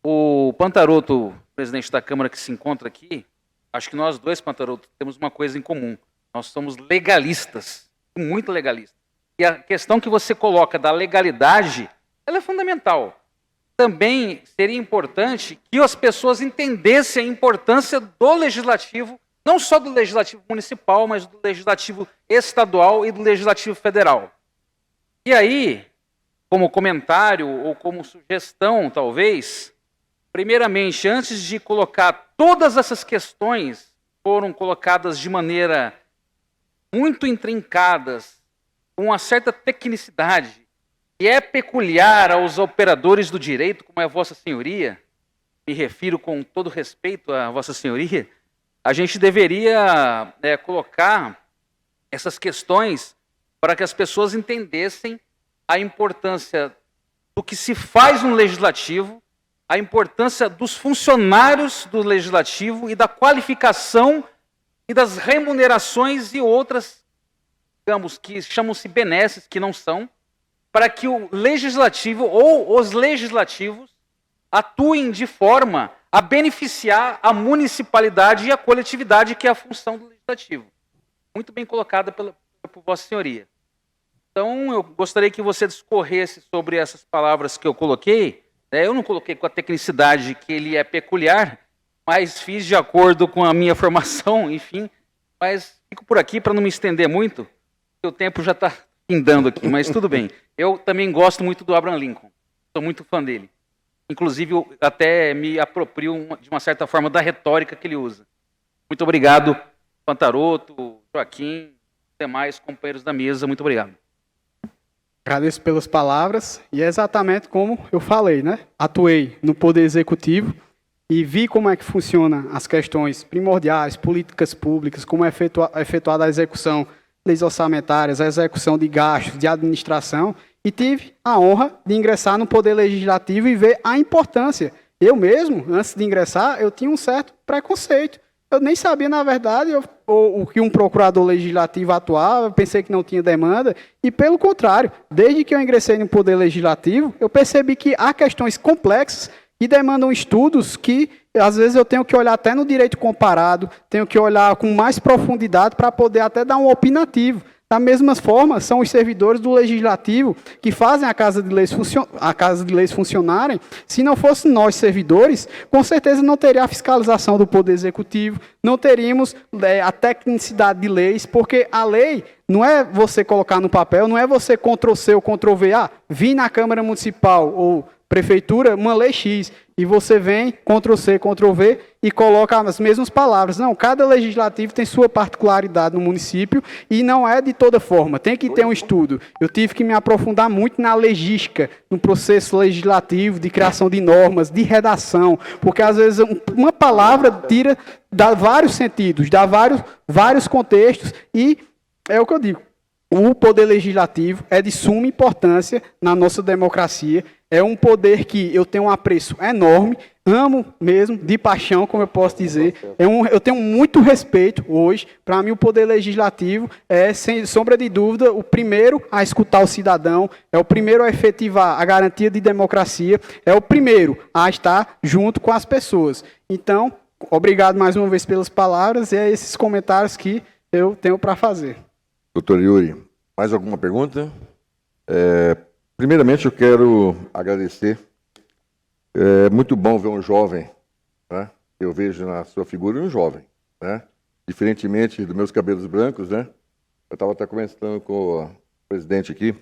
Speaker 6: O Pantaroto, presidente da Câmara que se encontra aqui, acho que nós dois, Pantaroto, temos uma coisa em comum. Nós somos legalistas, muito legalistas. E a questão que você coloca da legalidade, ela é fundamental. Também seria importante que as pessoas entendessem a importância do legislativo, não só do legislativo municipal, mas do legislativo estadual e do legislativo federal. E aí, como comentário ou como sugestão, talvez, primeiramente, antes de colocar todas essas questões, foram colocadas de maneira muito intrincadas, com uma certa tecnicidade, que é peculiar aos operadores do direito, como é Vossa Senhoria, me refiro com todo respeito a Vossa Senhoria, a gente deveria colocar essas questões para que as pessoas entendessem a importância do que se faz no Legislativo, a importância dos funcionários do Legislativo e da qualificação e das remunerações e outras, digamos, que chamam-se benesses, que não são, para que o Legislativo ou os legislativos atuem de forma a beneficiar a municipalidade e a coletividade, que é a função do Legislativo. Muito bem colocada por Vossa Senhoria. Então, eu gostaria que você discorresse sobre essas palavras que eu coloquei. Eu não coloquei com a tecnicidade que ele é peculiar, mas fiz de acordo com a minha formação, enfim. Mas fico por aqui para não me estender muito, porque o tempo já está findando aqui, mas tudo bem. Eu também gosto muito do Abraham Lincoln, sou muito fã dele. Inclusive, eu até me aproprio, de uma certa forma, da retórica que ele usa. Muito obrigado, Pantaroto, Joaquim, demais companheiros da mesa, muito obrigado.
Speaker 4: Agradeço pelas palavras, e é exatamente como eu falei, né? Atuei no Poder Executivo e vi como é que funciona as questões primordiais, políticas públicas, como é efetuada a execução de leis orçamentárias, a execução de gastos, de administração, e tive a honra de ingressar no Poder Legislativo e ver a importância. Eu mesmo, antes de ingressar, eu tinha um certo preconceito. Eu nem sabia, na verdade, o que um procurador legislativo atuava, pensei que não tinha demanda, e pelo contrário, desde que eu ingressei no Poder Legislativo, eu percebi que há questões complexas que demandam estudos que, às vezes, eu tenho que olhar até no direito comparado, tenho que olhar com mais profundidade para poder até dar um opinativo. Da mesma forma, são os servidores do Legislativo que fazem a Casa de Leis funcionarem. Se não fossem nós, servidores, com certeza não teria a fiscalização do Poder Executivo, não teríamos a tecnicidade de leis, porque a lei não é você colocar no papel, não é você Ctrl-C ou Ctrl-V, vi na Câmara Municipal ou Prefeitura uma lei X, e você vem, Ctrl-C, Ctrl-V, e coloca as mesmas palavras. Não, cada legislativo tem sua particularidade no município, e não é de toda forma, tem que ter um estudo. Eu tive que me aprofundar muito na legística, no processo legislativo, de criação de normas, de redação, porque às vezes uma palavra dá vários sentidos, dá vários contextos, e é o que eu digo. O poder legislativo é de suma importância na nossa democracia. É um poder que eu tenho um apreço enorme, amo mesmo, de paixão, como eu posso dizer. Eu tenho muito respeito hoje. Para mim, o poder legislativo é, sem sombra de dúvida, o primeiro a escutar o cidadão, é o primeiro a efetivar a garantia de democracia, é o primeiro a estar junto com as pessoas. Então, obrigado mais uma vez pelas palavras, e é esses comentários que eu tenho para fazer.
Speaker 2: Doutor Yuri, mais alguma pergunta? Primeiramente, eu quero agradecer. É muito bom ver um jovem, né? Eu vejo na sua figura um jovem, né? Diferentemente dos meus cabelos brancos, né? Eu estava até conversando com o presidente aqui.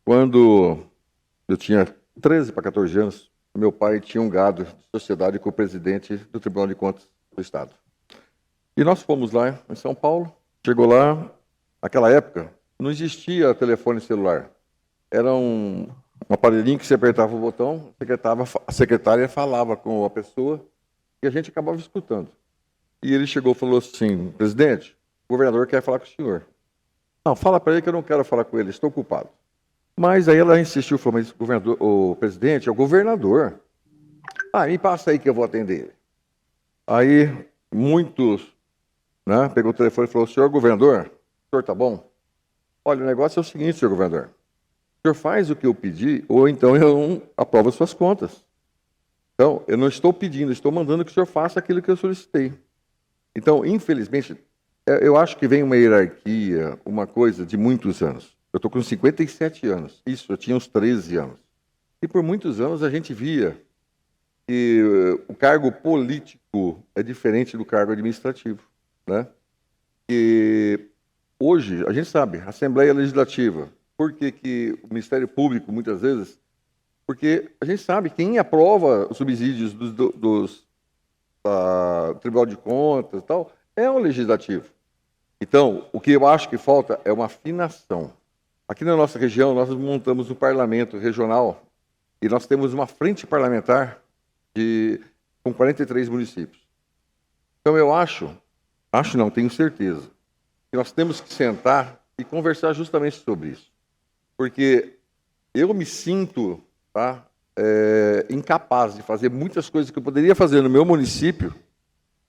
Speaker 2: Quando eu tinha 13 para 14 anos, meu pai tinha um gado de sociedade com o presidente do Tribunal de Contas do Estado. E nós fomos lá em São Paulo, chegou lá, naquela época, não existia telefone celular. Era um aparelhinho que você apertava o botão, a secretária falava com a pessoa e a gente acabava escutando. E ele chegou e falou assim: presidente, o governador quer falar com o senhor. Não, fala para ele que eu não quero falar com ele, estou ocupado. Mas aí ela insistiu, falou: mas o presidente é o governador. Ah, me passa aí que eu vou atender ele. Aí muitos, né, pegou o telefone e falou: senhor governador, o senhor tá bom? Olha, o negócio é o seguinte, senhor governador. O senhor faz o que eu pedi, ou então eu não aprovo as suas contas. Então, eu não estou pedindo, estou mandando que o senhor faça aquilo que eu solicitei. Então, infelizmente, eu acho que vem uma hierarquia, uma coisa de muitos anos. Eu estou com 57 anos. Isso, eu tinha uns 13 anos. E por muitos anos a gente via que o cargo político é diferente do cargo administrativo, né? E hoje, a gente sabe, Assembleia Legislativa, por que o Ministério Público, muitas vezes, porque a gente sabe quem aprova os subsídios do Tribunal de Contas e tal, é o Legislativo. Então, o que eu acho que falta é uma afinação. Aqui na nossa região, nós montamos um parlamento regional e nós temos uma frente parlamentar com 43 municípios. Então, eu acho não, tenho certeza, que nós temos que sentar e conversar justamente sobre isso. Porque eu me sinto, incapaz de fazer muitas coisas que eu poderia fazer no meu município,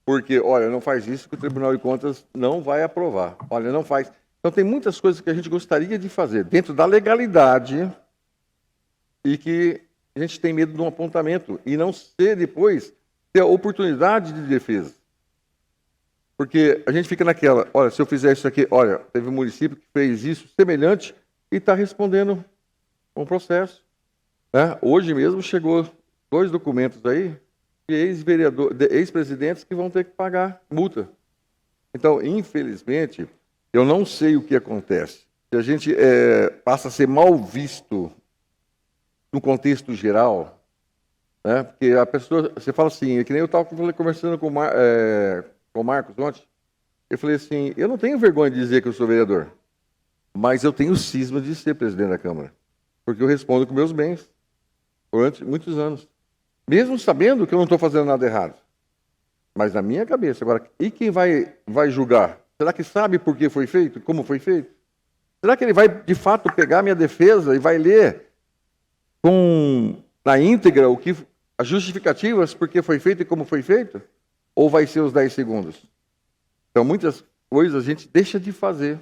Speaker 2: porque, olha, não faz isso que o Tribunal de Contas não vai aprovar. Olha, não faz. Então, tem muitas coisas que a gente gostaria de fazer dentro da legalidade e que a gente tem medo de um apontamento e não depois ter a oportunidade de defesa. Porque a gente fica naquela, olha, se eu fizer isso aqui, olha, teve um município que fez isso semelhante e está respondendo um processo. Né? Hoje mesmo chegou 2 documentos aí de ex-presidentes que vão ter que pagar multa. Então, infelizmente, eu não sei o que acontece. Se a gente passa a ser mal visto no contexto geral, né? Porque a pessoa, você fala assim, é que nem eu estava conversando com o Marcos ontem, eu falei assim, eu não tenho vergonha de dizer que eu sou vereador, mas eu tenho cisma de ser presidente da Câmara, porque eu respondo com meus bens durante muitos anos, mesmo sabendo que eu não estou fazendo nada errado. Mas na minha cabeça, agora, e quem vai julgar? Será que sabe por que foi feito? Como foi feito? Será que ele vai, de fato, pegar minha defesa e vai ler na íntegra as justificativas por que foi feito e como foi feito? Ou vai ser os 10 segundos? Então, muitas coisas a gente deixa de fazer,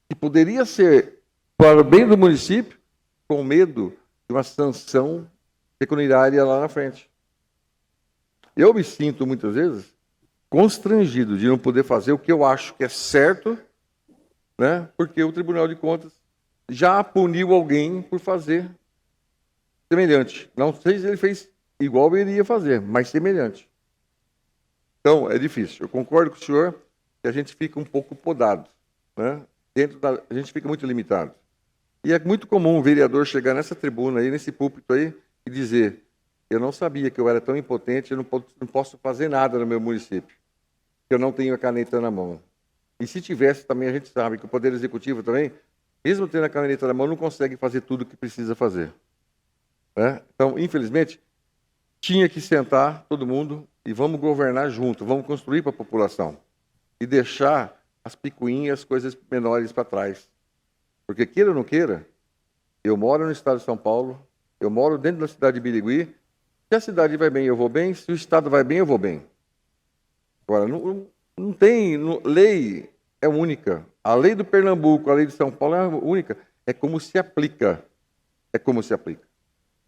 Speaker 2: que poderia ser para o bem do município, com medo de uma sanção pecuniária lá na frente. Eu me sinto, muitas vezes, constrangido de não poder fazer o que eu acho que é certo, né? Porque o Tribunal de Contas já puniu alguém por fazer semelhante. Não sei se ele fez igual ele ia fazer, mas semelhante. Então, é difícil. Eu concordo com o senhor que a gente fica um pouco podado, né? A gente fica muito limitado. E é muito comum um vereador chegar nessa tribuna aí, nesse púlpito aí, e dizer: eu não sabia que eu era tão impotente, eu não posso fazer nada no meu município, que eu não tenho a caneta na mão. E se tivesse, também a gente sabe que o Poder Executivo também, mesmo tendo a caneta na mão, não consegue fazer tudo o que precisa fazer. Né? Então, infelizmente, tinha que sentar todo mundo e vamos governar junto, vamos construir para a população. E deixar as picuinhas, as coisas menores para trás. Porque, queira ou não queira, eu moro no estado de São Paulo, eu moro dentro da cidade de Birigui. Se a cidade vai bem, eu vou bem. Se o estado vai bem, eu vou bem. Agora, não tem... Lei é única. A lei do Pernambuco, a lei de São Paulo é única. É como se aplica. É como se aplica.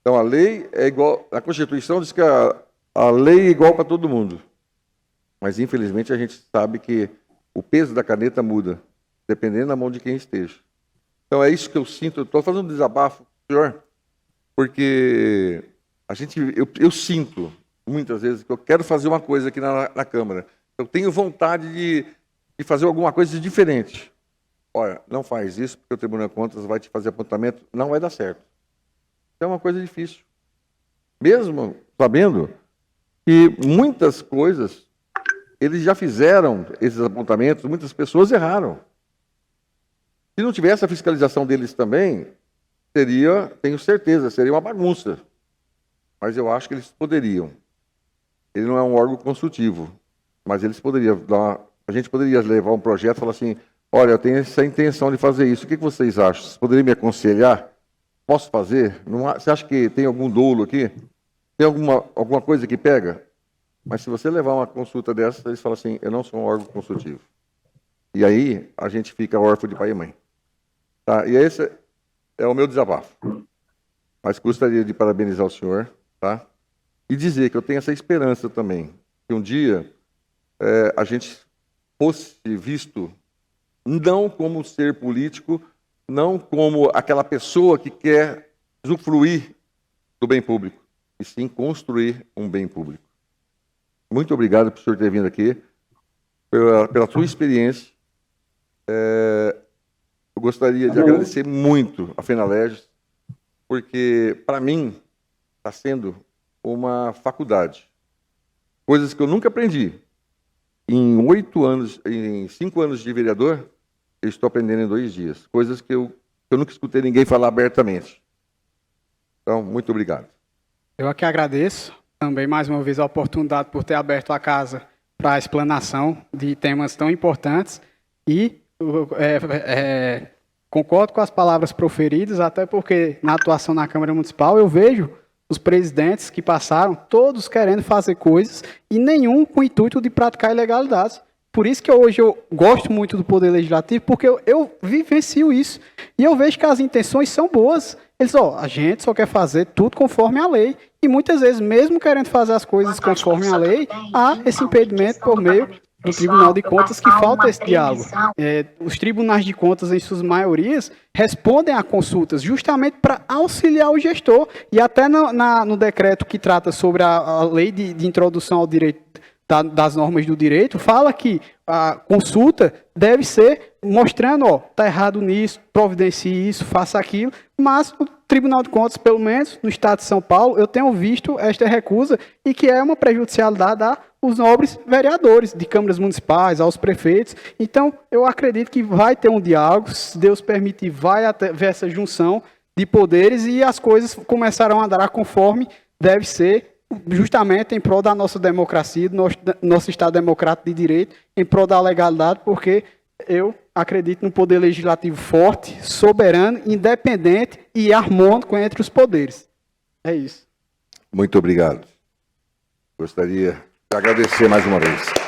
Speaker 2: Então, a lei é igual... A Constituição diz que a lei é igual para todo mundo. Mas, infelizmente, a gente sabe que o peso da caneta muda, dependendo da mão de quem esteja. Então, é isso que eu sinto. Eu estou fazendo um desabafo, senhor, porque eu sinto, muitas vezes, que eu quero fazer uma coisa aqui na Câmara. Eu tenho vontade de fazer alguma coisa diferente. Olha, não faz isso, porque o Tribunal de Contas vai te fazer apontamento, não vai dar certo. É uma coisa difícil. mesmo sabendo que muitas coisas eles já fizeram, esses apontamentos, muitas pessoas erraram. Se não tivesse a fiscalização deles também, seria, tenho certeza, seria uma bagunça. Mas eu acho que eles poderiam. Ele não é um órgão consultivo, mas eles poderiam a gente poderia levar um projeto e falar assim, olha, eu tenho essa intenção de fazer isso, o que vocês acham? Vocês poderiam me aconselhar? Posso fazer? Você acha que tem algum dolo aqui? Tem alguma coisa que pega? Mas se você levar uma consulta dessa, eles falam assim, eu não sou um órgão consultivo. E aí a gente fica órfão de pai e mãe. Tá? E esse é o meu desabafo. Mas gostaria de parabenizar o senhor, tá? E dizer que eu tenho essa esperança também, que um dia a gente fosse visto não como ser político, não como aquela pessoa que quer usufruir do bem público, e sim construir um bem público. Muito obrigado por o senhor ter vindo aqui, pela sua experiência. Eu gostaria de agradecer muito a FENALERJS, porque, para mim, está sendo uma faculdade. Coisas que eu nunca aprendi. Em 5 anos de vereador, eu estou aprendendo em 2 dias. Coisas que eu nunca escutei ninguém falar abertamente. Então, muito obrigado.
Speaker 4: Eu aqui agradeço também, mais uma vez, a oportunidade por ter aberto a casa para a explanação de temas tão importantes e concordo com as palavras proferidas, até porque na atuação na Câmara Municipal eu vejo os presidentes que passaram, todos querendo fazer coisas e nenhum com o intuito de praticar ilegalidades. Por isso que hoje eu gosto muito do Poder Legislativo, porque eu vivencio isso. E eu vejo que as intenções são boas. Eles, a gente só quer fazer tudo conforme a lei. E muitas vezes, mesmo querendo fazer as coisas conforme a lei, há esse impedimento por meio do Tribunal de Contas que falta esse diálogo. Os tribunais de contas, em suas maiorias, respondem a consultas justamente para auxiliar o gestor. E até no decreto que trata sobre a lei de introdução ao direito das normas do direito, fala que a consulta deve ser mostrando, está errado nisso, providencie isso, faça aquilo, mas o Tribunal de Contas, pelo menos no estado de São Paulo, eu tenho visto esta recusa e que é uma prejudicialidade aos nobres vereadores de câmaras municipais, aos prefeitos. Então, eu acredito que vai ter um diálogo, se Deus permitir, vai haver essa junção de poderes e as coisas começarão a andar conforme deve ser, justamente em prol da nossa democracia, do nosso Estado democrático de direito, em prol da legalidade, porque eu acredito num poder legislativo forte, soberano, independente e harmônico entre os poderes. É isso.
Speaker 2: Muito obrigado. Gostaria de agradecer mais uma vez.